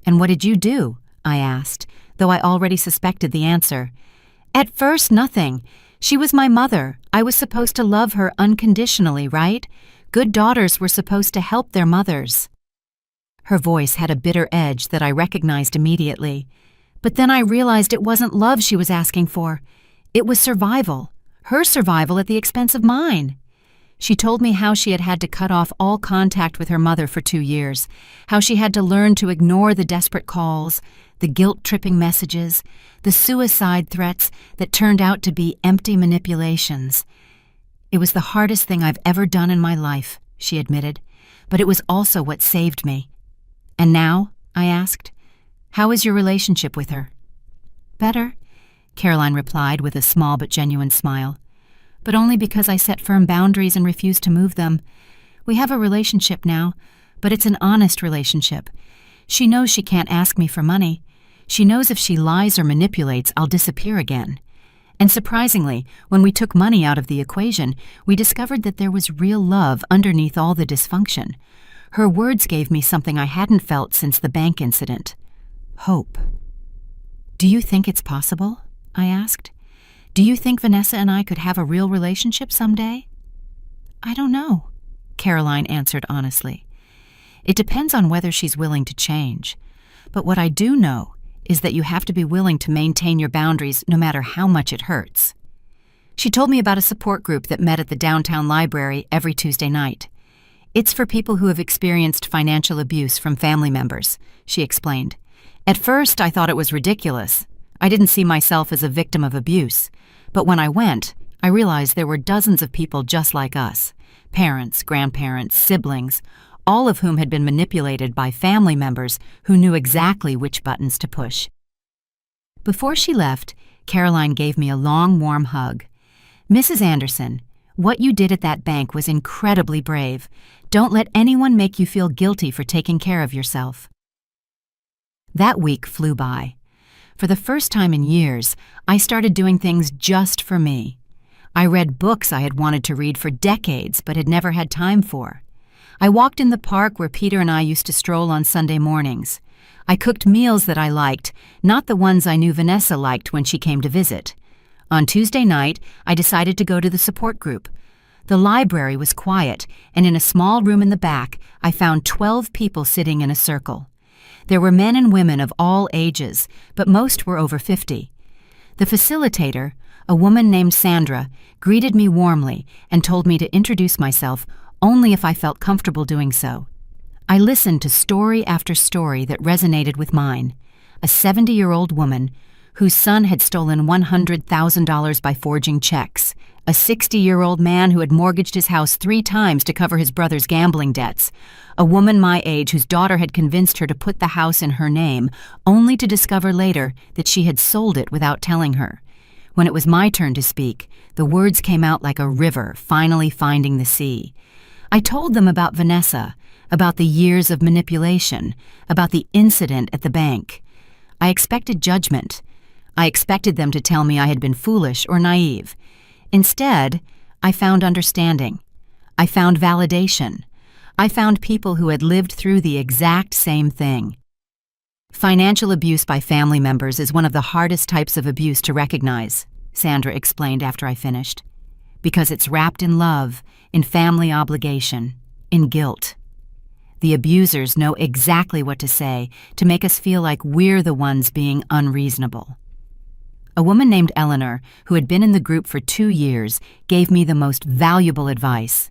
"And what did you do?" I asked, though I already suspected the answer. "At first, nothing. She was my mother. I was supposed to love her unconditionally, right? Good daughters were supposed to help their mothers." Her voice had a bitter edge that I recognized immediately. But then I realized it wasn't love she was asking for. It was survival, her survival at the expense of mine. She told me how she had had to cut off all contact with her mother for 2 years, how she had to learn to ignore the desperate calls, the guilt-tripping messages, the suicide threats that turned out to be empty manipulations. "It was the hardest thing I've ever done in my life," she admitted, "but it was also what saved me." "And now?" I asked. "How is your relationship with her?" "Better," Caroline replied with a small but genuine smile. "But only because I set firm boundaries and refused to move them. We have a relationship now, but it's an honest relationship. She knows she can't ask me for money. She knows if she lies or manipulates, I'll disappear again. And surprisingly, when we took money out of the equation, we discovered that there was real love underneath all the dysfunction. Her words gave me something I hadn't felt since the bank incident: hope." "Do you think it's possible?" I asked. "Do you think Vanessa and I could have a real relationship someday?" "I don't know," Caroline answered honestly. "It depends on whether she's willing to change. But what I do know is that you have to be willing to maintain your boundaries no matter how much it hurts." She told me about a support group that met at the downtown library every Tuesday night. "It's for people who have experienced financial abuse from family members," she explained. "At first, I thought it was ridiculous. I didn't see myself as a victim of abuse. But when I went, I realized there were dozens of people just like us, parents, grandparents, siblings, all of whom had been manipulated by family members who knew exactly which buttons to push." Before she left, Caroline gave me a long, warm hug. "Mrs. Anderson, what you did at that bank was incredibly brave. Don't let anyone make you feel guilty for taking care of yourself." That week flew by. For the first time in years, I started doing things just for me. I read books I had wanted to read for decades but had never had time for. I walked in the park where Peter and I used to stroll on Sunday mornings. I cooked meals that I liked, not the ones I knew Vanessa liked when she came to visit. On Tuesday night, I decided to go to the support group. The library was quiet, and in a small room in the back, I found 12 people sitting in a circle. There were men and women of all ages, but most were over 50. The facilitator, a woman named Sandra, greeted me warmly and told me to introduce myself only if I felt comfortable doing so. I listened to story after story that resonated with mine. A 70-year-old woman whose son had stolen $100,000 by forging checks. A 60-year-old man who had mortgaged his house 3 times to cover his brother's gambling debts. A woman my age whose daughter had convinced her to put the house in her name, only to discover later that she had sold it without telling her. When it was my turn to speak, the words came out like a river finally finding the sea. I told them about Vanessa, about the years of manipulation, about the incident at the bank. I expected judgment. I expected them to tell me I had been foolish or naive. Instead, I found understanding. I found validation. I found people who had lived through the exact same thing. Financial abuse by family members is one of the hardest types of abuse to recognize, Sandra explained after I finished, because it's wrapped in love, in family obligation, in guilt. The abusers know exactly what to say to make us feel like we're the ones being unreasonable. A woman named Eleanor, who had been in the group for 2 years, gave me the most valuable advice.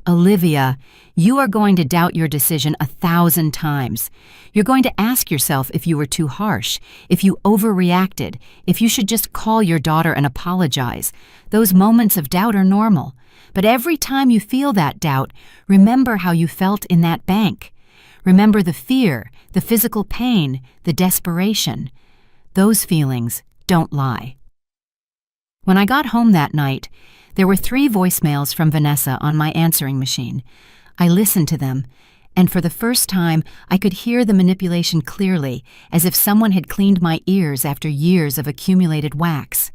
Olivia, you are going to doubt your decision 1,000 times. You're going to ask yourself if you were too harsh, if you overreacted, if you should just call your daughter and apologize. Those moments of doubt are normal. But every time you feel that doubt, remember how you felt in that bank. Remember the fear, the physical pain, the desperation. Those feelings don't lie. When I got home that night, there were 3 voicemails from Vanessa on my answering machine. I listened to them, and for the first time, I could hear the manipulation clearly, as if someone had cleaned my ears after years of accumulated wax.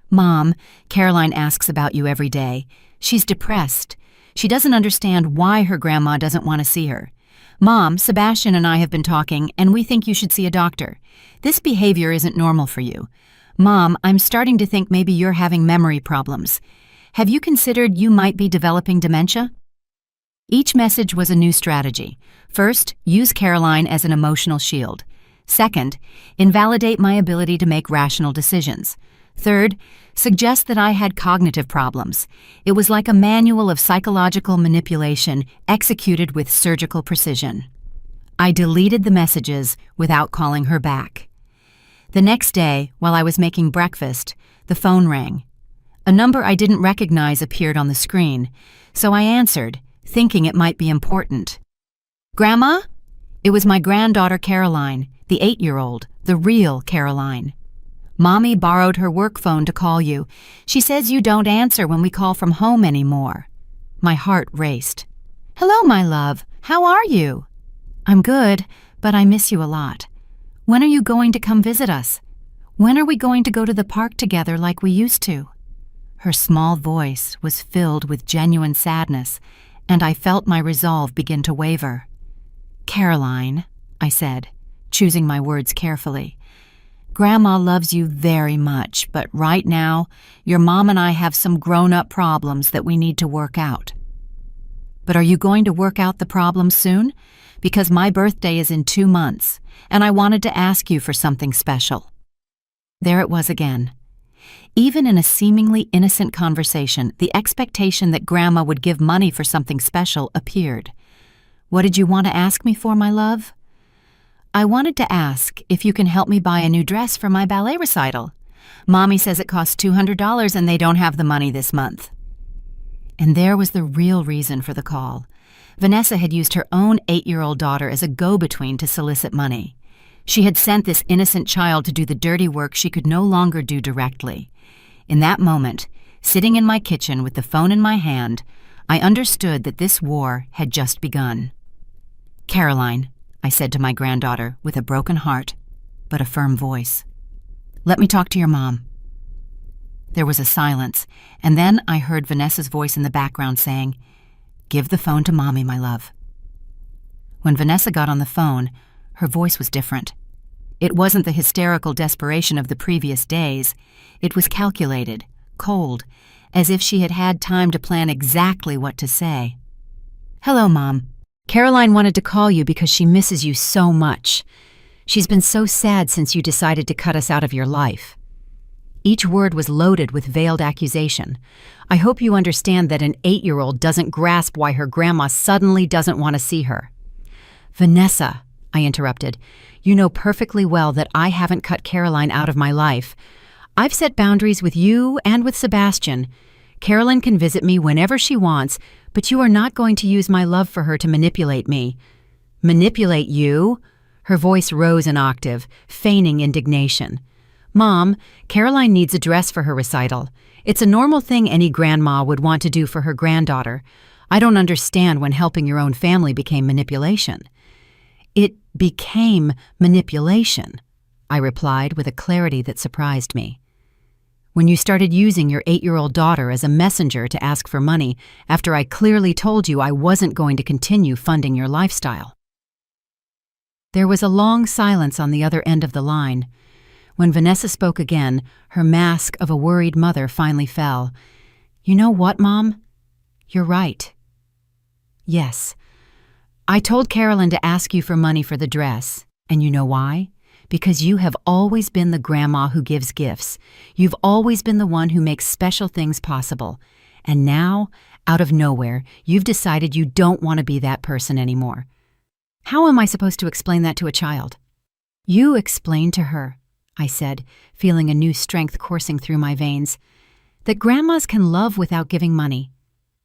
Mom, Caroline asks about you every day. She's depressed. She doesn't understand why her grandma doesn't want to see her. Mom, Sebastian and I have been talking, and we think you should see a doctor. This behavior isn't normal for you. Mom, I'm starting to think maybe you're having memory problems. Have you considered you might be developing dementia? Each message was a new strategy. First, use Caroline as an emotional shield. Second, invalidate my ability to make rational decisions. Third, suggest that I had cognitive problems. It was like a manual of psychological manipulation executed with surgical precision. I deleted the messages without calling her back. The next day, while I was making breakfast, the phone rang. A number I didn't recognize appeared on the screen, so I answered, thinking it might be important. Grandma? It was my granddaughter Caroline, the 8-year-old, the real Caroline. Mommy borrowed her work phone to call you. She says you don't answer when we call from home anymore. My heart raced. Hello, my love. How are you? I'm good, but I miss you a lot. When are you going to come visit us? When are we going to go to the park together like we used to? Her small voice was filled with genuine sadness, and I felt my resolve begin to waver. Caroline, I said, choosing my words carefully. Grandma loves you very much, but right now, your mom and I have some grown-up problems that we need to work out. But are you going to work out the problems soon? Because my birthday is in 2 months, and I wanted to ask you for something special. There it was again. Even in a seemingly innocent conversation, the expectation that Grandma would give money for something special appeared. What did you want to ask me for, my love? I wanted to ask if you can help me buy a new dress for my ballet recital. Mommy says it costs $200 and they don't have the money this month. And there was the real reason for the call. Vanessa had used her own 8-year-old daughter as a go-between to solicit money. She had sent this innocent child to do the dirty work she could no longer do directly. In that moment, sitting in my kitchen with the phone in my hand, I understood that this war had just begun. Caroline, I said to my granddaughter with a broken heart, but a firm voice. Let me talk to your mom. There was a silence, and then I heard Vanessa's voice in the background saying, "Give the phone to Mommy, my love." When Vanessa got on the phone, her voice was different. It wasn't the hysterical desperation of the previous days. It was calculated, cold, as if she had had time to plan exactly what to say. "Hello, Mom. Caroline wanted to call you because she misses you so much. She's been so sad since you decided to cut us out of your life." Each word was loaded with veiled accusation. I hope you understand that an 8-year-old doesn't grasp why her grandma suddenly doesn't want to see her. "Vanessa," I interrupted, "you know perfectly well that I haven't cut Caroline out of my life. I've set boundaries with you and with Sebastian. Caroline can visit me whenever she wants, but you are not going to use my love for her to manipulate me." "Manipulate you?" Her voice rose an octave, feigning indignation. "Mom, Caroline needs a dress for her recital. It's a normal thing any grandma would want to do for her granddaughter. I don't understand when helping your own family became manipulation." "It became manipulation," I replied with a clarity that surprised me. "When you started using your 8-year-old daughter as a messenger to ask for money after I clearly told you I wasn't going to continue funding your lifestyle." There was a long silence on the other end of the line. When Vanessa spoke again, her mask of a worried mother finally fell. "You know what, Mom? You're right." "Yes. I told Carolyn to ask you for money for the dress, and you know why? Because you have always been the grandma who gives gifts. You've always been the one who makes special things possible. And now, out of nowhere, you've decided you don't want to be that person anymore. How am I supposed to explain that to a child?" "You explain to her," I said, feeling a new strength coursing through my veins, "that grandmas can love without giving money.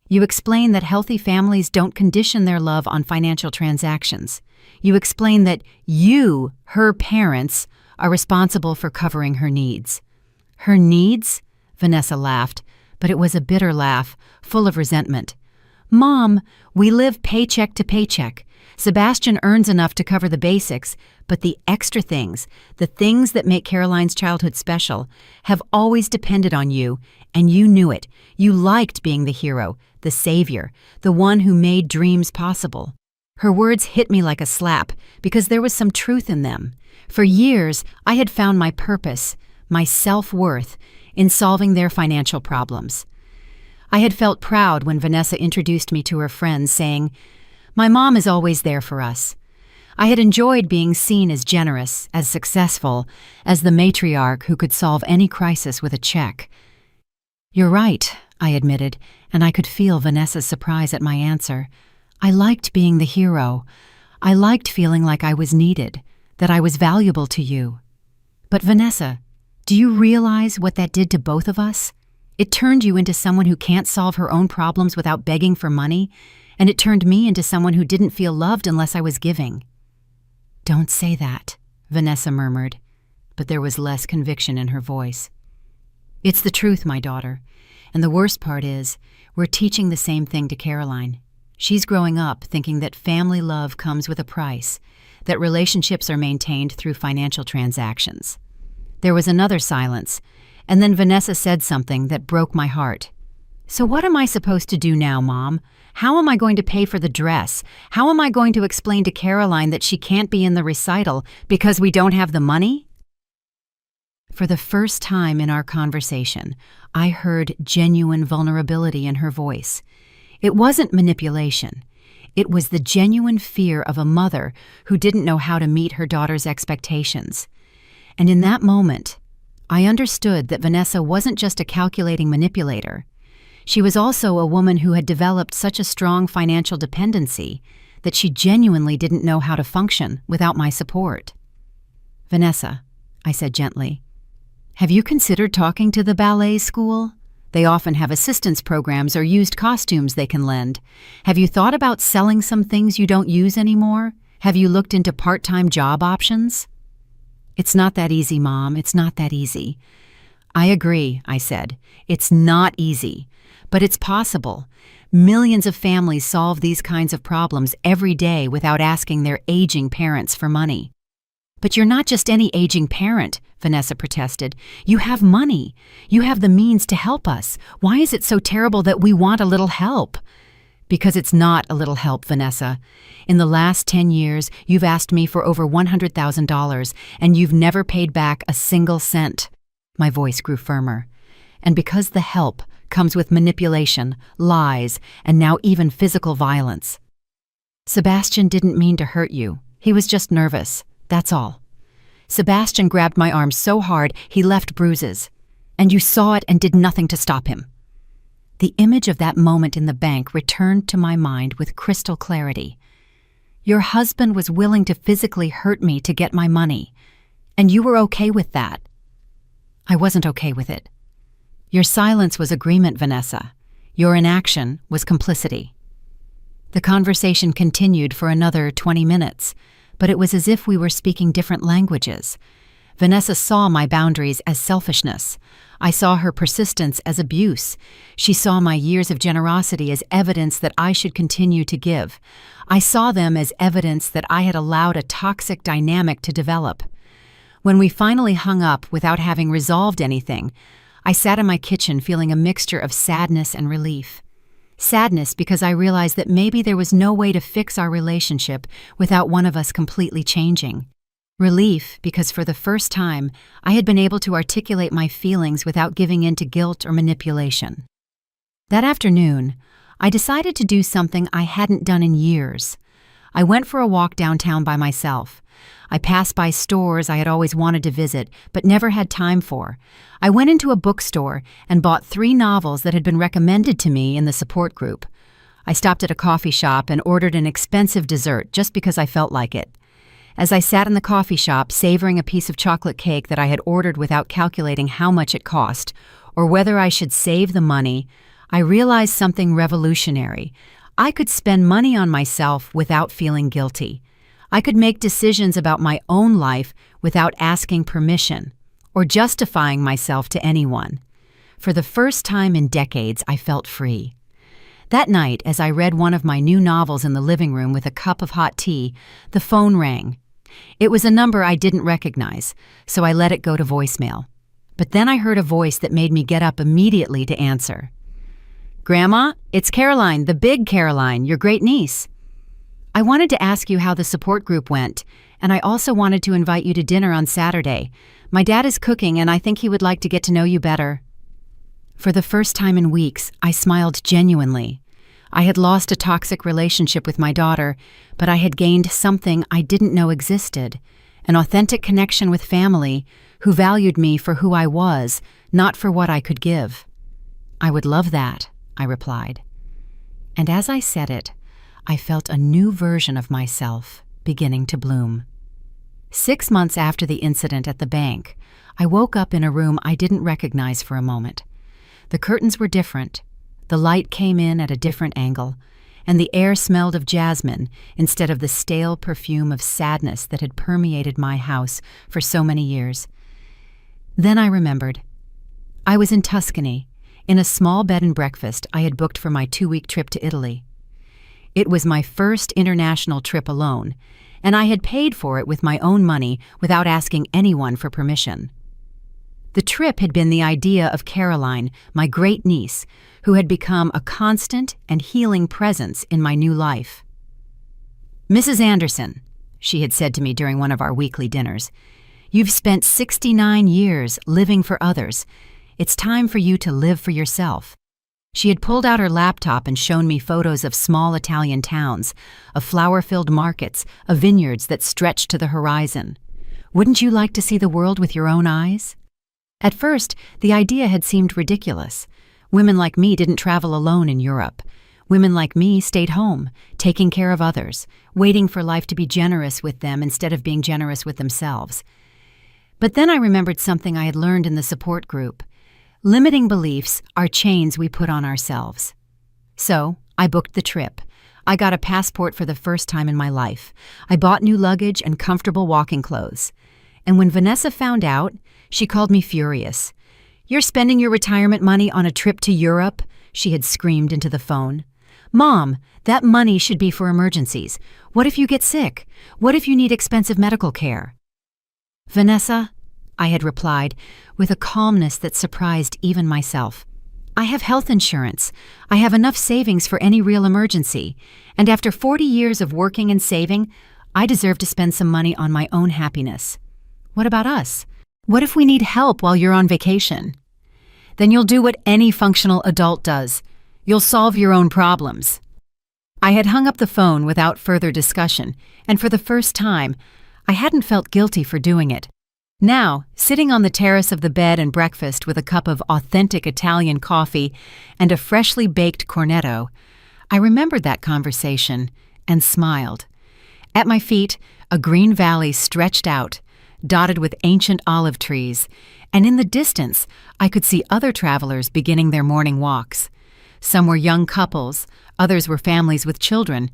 You explain that healthy families don't condition their love on financial transactions. You explain that you, her parents, are responsible for covering her needs." "Her needs?" Vanessa laughed, but it was a bitter laugh, full of resentment. "Mom, we live paycheck to paycheck. Sebastian earns enough to cover the basics, but the extra things, the things that make Caroline's childhood special, have always depended on you, and you knew it. You liked being the hero, the savior, the one who made dreams possible." Her words hit me like a slap because there was some truth in them. For years, I had found my purpose, my self-worth, in solving their financial problems. I had felt proud when Vanessa introduced me to her friends, saying, "My mom is always there for us." I had enjoyed being seen as generous, as successful, as the matriarch who could solve any crisis with a check. "You're right," I admitted, and I could feel Vanessa's surprise at my answer. "I liked being the hero. I liked feeling like I was needed, that I was valuable to you." "But Vanessa, do you realize what that did to both of us? It turned you into someone who can't solve her own problems without begging for money, and it turned me into someone who didn't feel loved unless I was giving." "Don't say that," Vanessa murmured, but there was less conviction in her voice. "It's the truth, my daughter, and the worst part is, we're teaching the same thing to Caroline. She's growing up thinking that family love comes with a price, that relationships are maintained through financial transactions." There was another silence, and then Vanessa said something that broke my heart. "So what am I supposed to do now, Mom? How am I going to pay for the dress? How am I going to explain to Caroline that she can't be in the recital because we don't have the money?" For the first time in our conversation, I heard genuine vulnerability in her voice. It wasn't manipulation. It was the genuine fear of a mother who didn't know how to meet her daughter's expectations. And in that moment, I understood that Vanessa wasn't just a calculating manipulator. She was also a woman who had developed such a strong financial dependency that she genuinely didn't know how to function without my support. "Vanessa," I said gently, "have you considered talking to the ballet school? They often have assistance programs or used costumes they can lend. Have you thought about selling some things you don't use anymore? Have you looked into part-time job options?" "It's not that easy, Mom. It's not that easy." "I agree," I said. "It's not easy, but it's possible. Millions of families solve these kinds of problems every day without asking their aging parents for money." But you're not just any aging parent, Vanessa protested. You have money. You have the means to help us. Why is it so terrible that we want a little help? Because it's not a little help, Vanessa. In the last 10 years, you've asked me for over $100,000, and you've never paid back a single cent. My voice grew firmer. And because the help comes with manipulation, lies, and now even physical violence. Sebastian didn't mean to hurt you. He was just nervous. That's all. Sebastian grabbed my arm so hard he left bruises. And you saw it and did nothing to stop him. The image of that moment in the bank returned to my mind with crystal clarity. Your husband was willing to physically hurt me to get my money, and you were okay with that. I wasn't okay with it. Your silence was agreement, Vanessa. Your inaction was complicity. The conversation continued for another 20 minutes, but it was as if we were speaking different languages. Vanessa saw my boundaries as selfishness. I saw her persistence as abuse. She saw my years of generosity as evidence that I should continue to give. I saw them as evidence that I had allowed a toxic dynamic to develop. When we finally hung up without having resolved anything, I sat in my kitchen feeling a mixture of sadness and relief. Sadness because I realized that maybe there was no way to fix our relationship without one of us completely changing. Relief because for the first time, I had been able to articulate my feelings without giving in to guilt or manipulation. That afternoon, I decided to do something I hadn't done in years. I went for a walk downtown by myself. I passed by stores I had always wanted to visit, but never had time for. I went into a bookstore and bought 3 novels that had been recommended to me in the support group. I stopped at a coffee shop and ordered an expensive dessert just because I felt like it. As I sat in the coffee shop savoring a piece of chocolate cake that I had ordered without calculating how much it cost, or whether I should save the money, I realized something revolutionary. I could spend money on myself without feeling guilty. I could make decisions about my own life without asking permission or justifying myself to anyone. For the first time in decades, I felt free. That night, as I read one of my new novels in the living room with a cup of hot tea, the phone rang. It was a number I didn't recognize, so I let it go to voicemail. But then I heard a voice that made me get up immediately to answer. "Grandma, it's Caroline, the big Caroline, your great niece. I wanted to ask you how the support group went, and I also wanted to invite you to dinner on Saturday. My dad is cooking, and I think he would like to get to know you better." For the first time in weeks, I smiled genuinely. I had lost a toxic relationship with my daughter, but I had gained something I didn't know existed, an authentic connection with family who valued me for who I was, not for what I could give. "I would love that," I replied. And as I said it, I felt a new version of myself beginning to bloom. 6 months after the incident at the bank, I woke up in a room I didn't recognize for a moment. The curtains were different. The light came in at a different angle, and the air smelled of jasmine instead of the stale perfume of sadness that had permeated my house for so many years. Then I remembered. I was in Tuscany, in a small bed and breakfast I had booked for my 2-week trip to Italy. It was my first international trip alone, and I had paid for it with my own money without asking anyone for permission. The trip had been the idea of Caroline, my great niece, who had become a constant and healing presence in my new life. "Mrs. Anderson," she had said to me during one of our weekly dinners, "you've spent 69 years living for others. It's time for you to live for yourself." She had pulled out her laptop and shown me photos of small Italian towns, of flower-filled markets, of vineyards that stretched to the horizon. "Wouldn't you like to see the world with your own eyes?" At first, the idea had seemed ridiculous. Women like me didn't travel alone in Europe. Women like me stayed home, taking care of others, waiting for life to be generous with them instead of being generous with themselves. But then I remembered something I had learned in the support group. Limiting beliefs are chains we put on ourselves. So, I booked the trip. I got a passport for the first time in my life. I bought new luggage and comfortable walking clothes. And when Vanessa found out, she called me furious. "You're spending your retirement money on a trip to Europe?" she had screamed into the phone. "Mom, that money should be for emergencies. What if you get sick? What if you need expensive medical care?" Vanessa, I had replied, with a calmness that surprised even myself. I have health insurance. I have enough savings for any real emergency. And after 40 years of working and saving, I deserve to spend some money on my own happiness. What about us? What if we need help while you're on vacation? Then you'll do what any functional adult does. You'll solve your own problems. I had hung up the phone without further discussion, and for the first time, I hadn't felt guilty for doing it. Now, sitting on the terrace of the bed and breakfast with a cup of authentic Italian coffee and a freshly baked cornetto, I remembered that conversation and smiled. At my feet, a green valley stretched out, dotted with ancient olive trees, and in the distance, I could see other travelers beginning their morning walks. Some were young couples, others were families with children,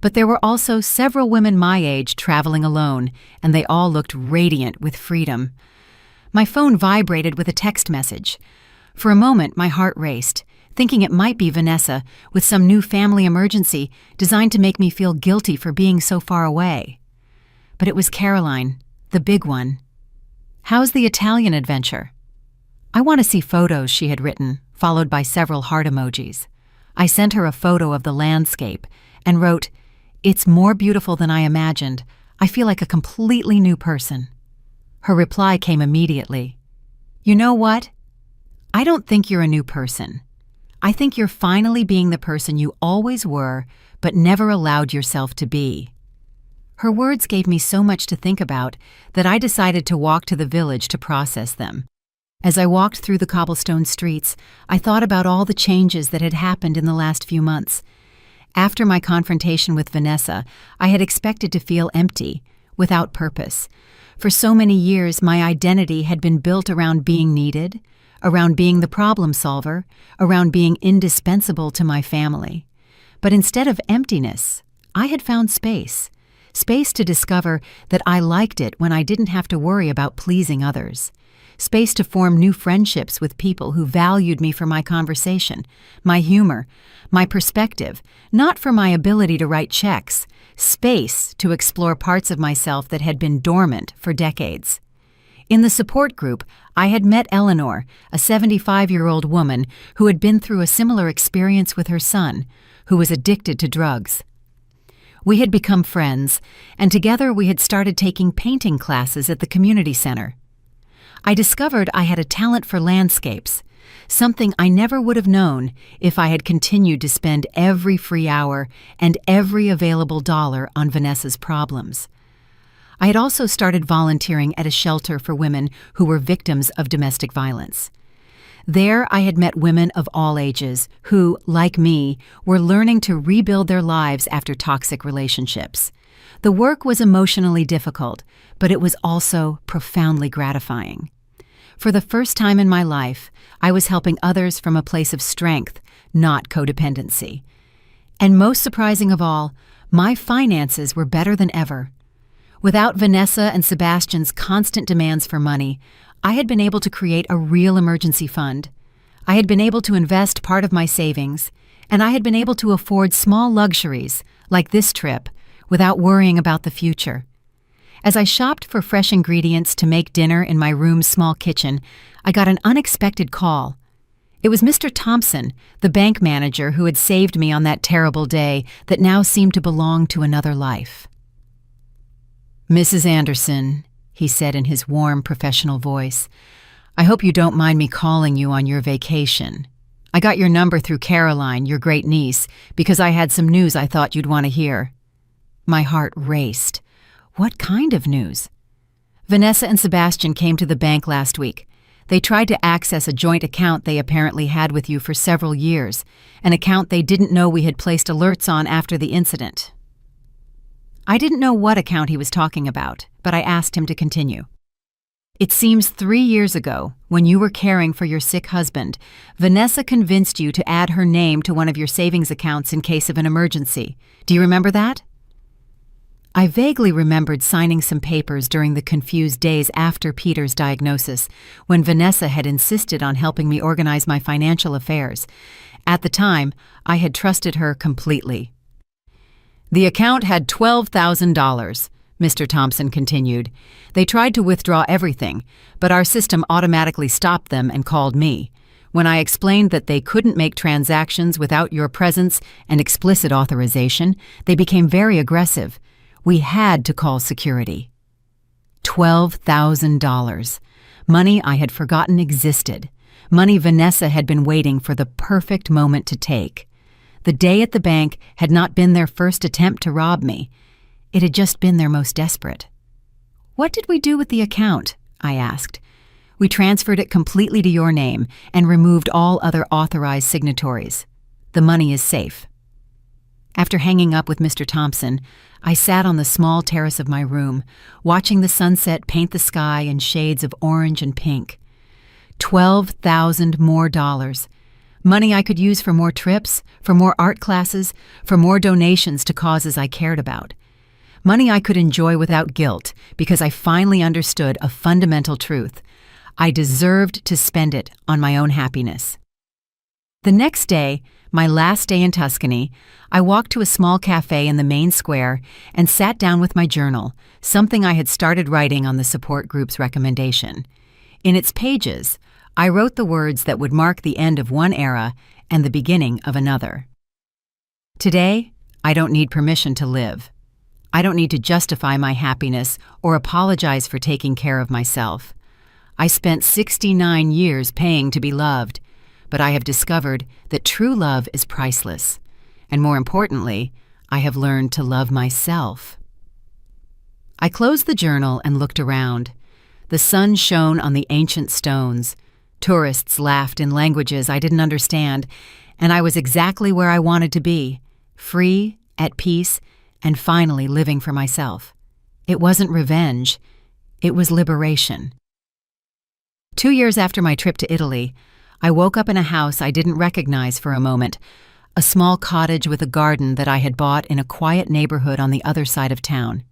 but there were also several women my age traveling alone, and they all looked radiant with freedom. My phone vibrated with a text message. For a moment, my heart raced, thinking it might be Vanessa with some new family emergency designed to make me feel guilty for being so far away. But it was Caroline, the big one. "How's the Italian adventure?" "I want to see photos," she had written, followed by several heart emojis. I sent her a photo of the landscape and wrote, "It's more beautiful than I imagined. I feel like a completely new person." Her reply came immediately. "You know what? I don't think you're a new person. I think you're finally being the person you always were, but never allowed yourself to be." Her words gave me so much to think about that I decided to walk to the village to process them. As I walked through the cobblestone streets, I thought about all the changes that had happened in the last few months. After my confrontation with Vanessa, I had expected to feel empty, without purpose. For so many years, my identity had been built around being needed, around being the problem solver, around being indispensable to my family. But instead of emptiness, I had found space. Space to discover that I liked it when I didn't have to worry about pleasing others. Space to form new friendships with people who valued me for my conversation, my humor, my perspective, not for my ability to write checks. Space to explore parts of myself that had been dormant for decades. In the support group, I had met Eleanor, a 75-year-old woman who had been through a similar experience with her son, who was addicted to drugs. We had become friends, and together we had started taking painting classes at the community center. I discovered I had a talent for landscapes, something I never would have known if I had continued to spend every free hour and every available dollar on Vanessa's problems. I had also started volunteering at a shelter for women who were victims of domestic violence. There I had met women of all ages who, like me, were learning to rebuild their lives after toxic relationships. The work was emotionally difficult, but it was also profoundly gratifying. For the first time in my life, I was helping others from a place of strength, not codependency. And most surprising of all, my finances were better than ever. Without Vanessa and Sebastian's constant demands for money, I had been able to create a real emergency fund. I had been able to invest part of my savings, and I had been able to afford small luxuries, like this trip, without worrying about the future. As I shopped for fresh ingredients to make dinner in my room's small kitchen, I got an unexpected call. It was Mr. Thompson, the bank manager who had saved me on that terrible day that now seemed to belong to another life. "Mrs. Anderson," he said in his warm, professional voice, "I hope you don't mind me calling you on your vacation. I got your number through Caroline, your great niece, because I had some news I thought you'd want to hear." My heart raced. What kind of news? "Vanessa and Sebastian came to the bank last week. They tried to access a joint account they apparently had with you for several years, an account they didn't know we had placed alerts on after the incident." I didn't know what account he was talking about, but I asked him to continue. "It seems 3 years ago, when you were caring for your sick husband, Vanessa convinced you to add her name to one of your savings accounts in case of an emergency. Do you remember that?" I vaguely remembered signing some papers during the confused days after Peter's diagnosis, when Vanessa had insisted on helping me organize my financial affairs. At the time, I had trusted her completely. "The account had $12,000. Mr. Thompson continued. They tried to withdraw everything, but our system automatically stopped them and called me. When I explained that they couldn't make transactions without your presence and explicit authorization, they became very aggressive. We had to call security. $12,000. Money I had forgotten existed. Money Vanessa had been waiting for the perfect moment to take. The day at the bank had not been their first attempt to rob me. It had just been their most desperate. "What did we do with the account?" I asked. "We transferred it completely to your name and removed all other authorized signatories. The money is safe." After hanging up with Mr. Thompson, I sat on the small terrace of my room, watching the sunset paint the sky in shades of orange and pink. 12,000 more dollars. Money I could use for more trips, for more art classes, for more donations to causes I cared about. Money I could enjoy without guilt because I finally understood a fundamental truth. I deserved to spend it on my own happiness. The next day, my last day in Tuscany, I walked to a small cafe in the main square and sat down with my journal, something I had started writing on the support group's recommendation. In its pages, I wrote the words that would mark the end of one era and the beginning of another. Today, I don't need permission to live. I don't need to justify my happiness or apologize for taking care of myself. I spent 69 years paying to be loved, but I have discovered that true love is priceless. And more importantly, I have learned to love myself. I closed the journal and looked around. The sun shone on the ancient stones. Tourists laughed in languages I didn't understand, and I was exactly where I wanted to be, free, at peace, and finally living for myself. It wasn't revenge. It was liberation. 2 years after my trip to Italy, I woke up in a house I didn't recognize for a moment, a small cottage with a garden that I had bought in a quiet neighborhood on the other side of town.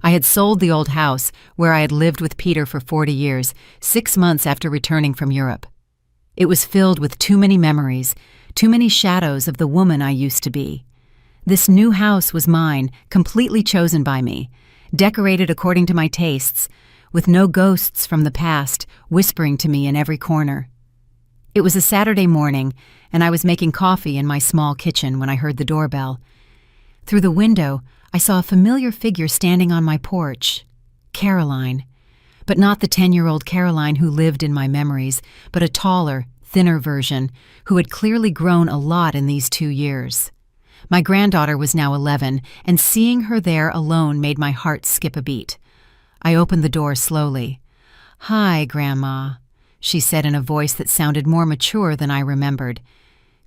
I had sold the old house where I had lived with Peter for 40 years, 6 months after returning from Europe. It was filled with too many memories, too many shadows of the woman I used to be. This new house was mine, completely chosen by me, decorated according to my tastes, with no ghosts from the past whispering to me in every corner. It was a Saturday morning, and I was making coffee in my small kitchen when I heard the doorbell. Through the window, I saw a familiar figure standing on my porch. Caroline. But not the 10-year-old Caroline who lived in my memories, but a taller, thinner version who had clearly grown a lot in these 2 years. My granddaughter was now 11, and seeing her there alone made my heart skip a beat. I opened the door slowly. "Hi, Grandma," she said in a voice that sounded more mature than I remembered.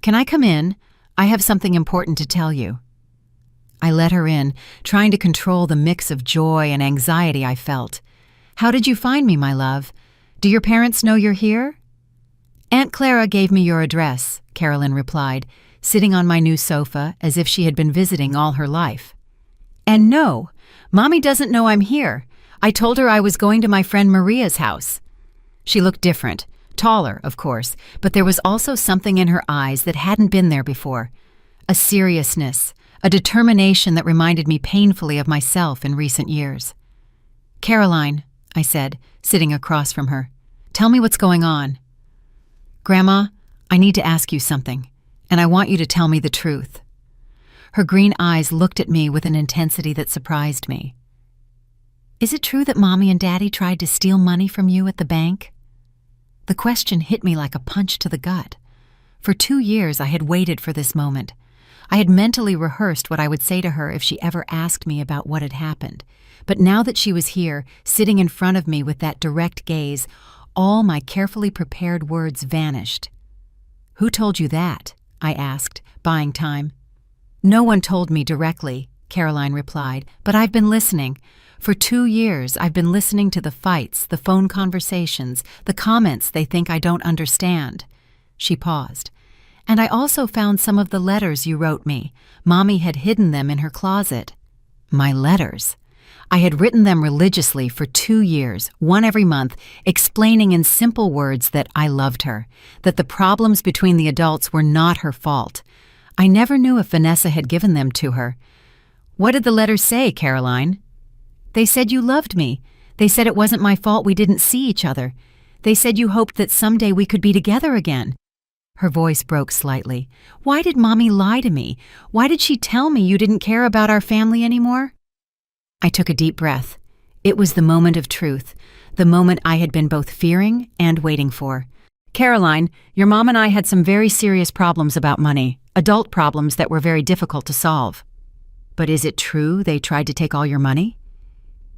"Can I come in? I have something important to tell you." I let her in, trying to control the mix of joy and anxiety I felt. "How did you find me, my love? Do your parents know you're here?" "Aunt Clara gave me your address," Carolyn replied, sitting on my new sofa as if she had been visiting all her life. "And no, Mommy doesn't know I'm here. I told her I was going to my friend Maria's house." She looked different, taller, of course, but there was also something in her eyes that hadn't been there before. A seriousness, a determination that reminded me painfully of myself in recent years. "Caroline," I said, sitting across from her, "tell me what's going on." "Grandma, I need to ask you something, and I want you to tell me the truth." Her green eyes looked at me with an intensity that surprised me. "Is it true that Mommy and Daddy tried to steal money from you at the bank?" The question hit me like a punch to the gut. For 2 years I had waited for this moment. I had mentally rehearsed what I would say to her if she ever asked me about what had happened. But now that she was here, sitting in front of me with that direct gaze, all my carefully prepared words vanished. "Who told you that?" I asked, buying time. "No one told me directly," Caroline replied, "but I've been listening. For 2 years, I've been listening to the fights, the phone conversations, the comments they think I don't understand." She paused. "And I also found some of the letters you wrote me. Mommy had hidden them in her closet." My letters. I had written them religiously for 2 years, one every month, explaining in simple words that I loved her, that the problems between the adults were not her fault. I never knew if Vanessa had given them to her. "What did the letters say, Caroline?" They said you loved me. They said it wasn't my fault we didn't see each other. They said you hoped that someday we could be together again." Her voice broke slightly. "Why did Mommy lie to me? Why did she tell me you didn't care about our family anymore?" I took a deep breath. It was the moment of truth, the moment I had been both fearing and waiting for. "Caroline, your mom and I had some very serious problems about money, adult problems that were very difficult to solve." "But is it true they tried to take all your money?"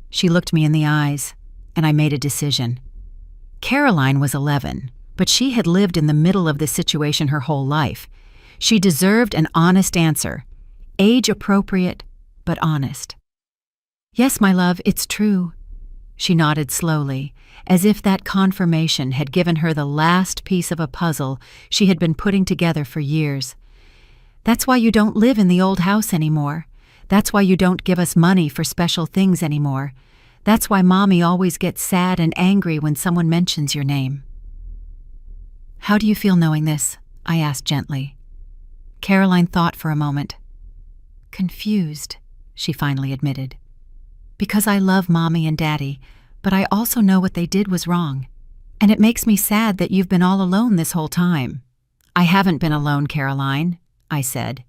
She looked me in the eyes, and I made a decision. Caroline was 11, but she had lived in the middle of this situation her whole life. She deserved an honest answer, age-appropriate, but honest. "Yes, my love, it's true." She nodded slowly, as if that confirmation had given her the last piece of a puzzle she had been putting together for years. "That's why you don't live in the old house anymore. That's why you don't give us money for special things anymore. That's why Mommy always gets sad and angry when someone mentions your name." "How do you feel knowing this?" I asked gently. Caroline thought for a moment. "Confused," she finally admitted. "Because I love Mommy and Daddy, but I also know what they did was wrong. And it makes me sad that you've been all alone this whole time." "I haven't been alone, Caroline," I said,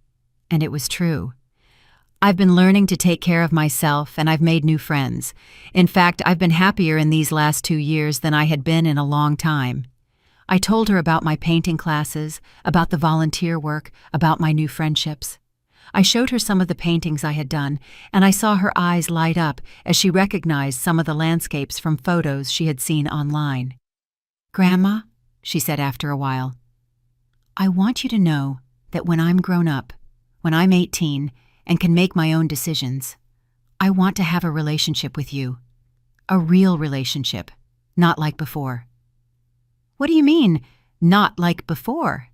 and it was true. I've been learning to take care of myself, and I've made new friends. In fact, I've been happier in these last 2 years than I had been in a long time. I told her about my painting classes, about the volunteer work, about my new friendships. I showed her some of the paintings I had done, and I saw her eyes light up as she recognized some of the landscapes from photos she had seen online. "Grandma," she said after a while, "I want you to know that when I'm grown up, when I'm 18, and can make my own decisions, I want to have a relationship with you. A real relationship, not like before." "What do you mean, not like before?"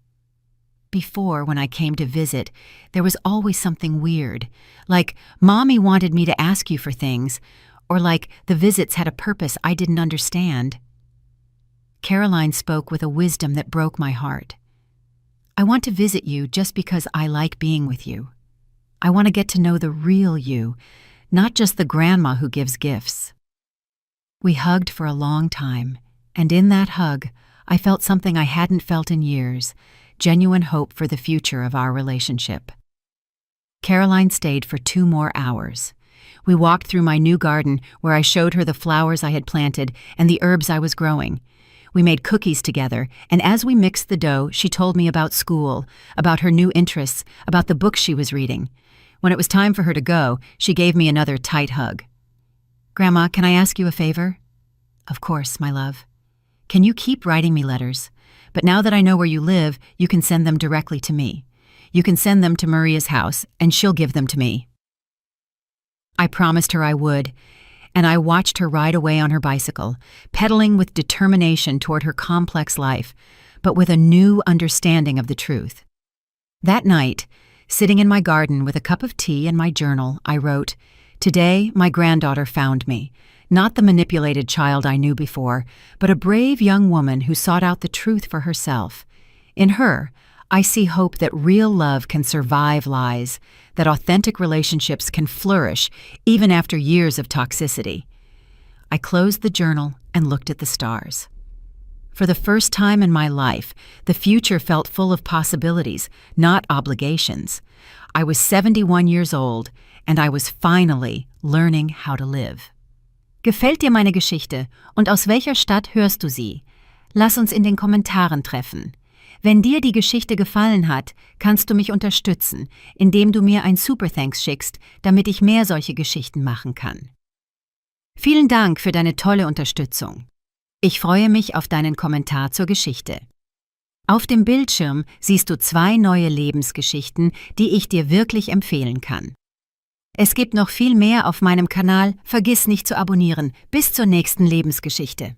"Before, when I came to visit, there was always something weird, like Mommy wanted me to ask you for things, or like the visits had a purpose I didn't understand." Caroline spoke with a wisdom that broke my heart. "I want to visit you just because I like being with you. I want to get to know the real you, not just the grandma who gives gifts." We hugged for a long time, and in that hug, I felt something I hadn't felt in years, genuine hope for the future of our relationship. Caroline stayed for 2 more hours. We walked through my new garden where I showed her the flowers I had planted and the herbs I was growing. We made cookies together, and as we mixed the dough, she told me about school, about her new interests, about the books she was reading. When it was time for her to go, she gave me another tight hug. "Grandma, can I ask you a favor?" "Of course, my love." "Can you keep writing me letters? But now that I know where you live, you can send them directly to me. You can send them to Maria's house, and she'll give them to me." I promised her I would, and I watched her ride away on her bicycle, pedaling with determination toward her complex life, but with a new understanding of the truth. That night, sitting in my garden with a cup of tea and my journal, I wrote, "Today, my granddaughter found me. Not the manipulated child I knew before, but a brave young woman who sought out the truth for herself. In her, I see hope that real love can survive lies, that authentic relationships can flourish even after years of toxicity." I closed the journal and looked at the stars. For the first time in my life, the future felt full of possibilities, not obligations. I was 71 years old, and I was finally learning how to live. Gefällt dir meine Geschichte und aus welcher Stadt hörst du sie? Lass uns in den Kommentaren treffen. Wenn dir die Geschichte gefallen hat, kannst du mich unterstützen, indem du mir ein Super-Thanks schickst, damit ich mehr solche Geschichten machen kann. Vielen Dank für deine tolle Unterstützung. Ich freue mich auf deinen Kommentar zur Geschichte. Auf dem Bildschirm siehst du 2 neue Lebensgeschichten, die ich dir wirklich empfehlen kann. Es gibt noch viel mehr auf meinem Kanal, vergiss nicht zu abonnieren. Bis zur nächsten Lebensgeschichte.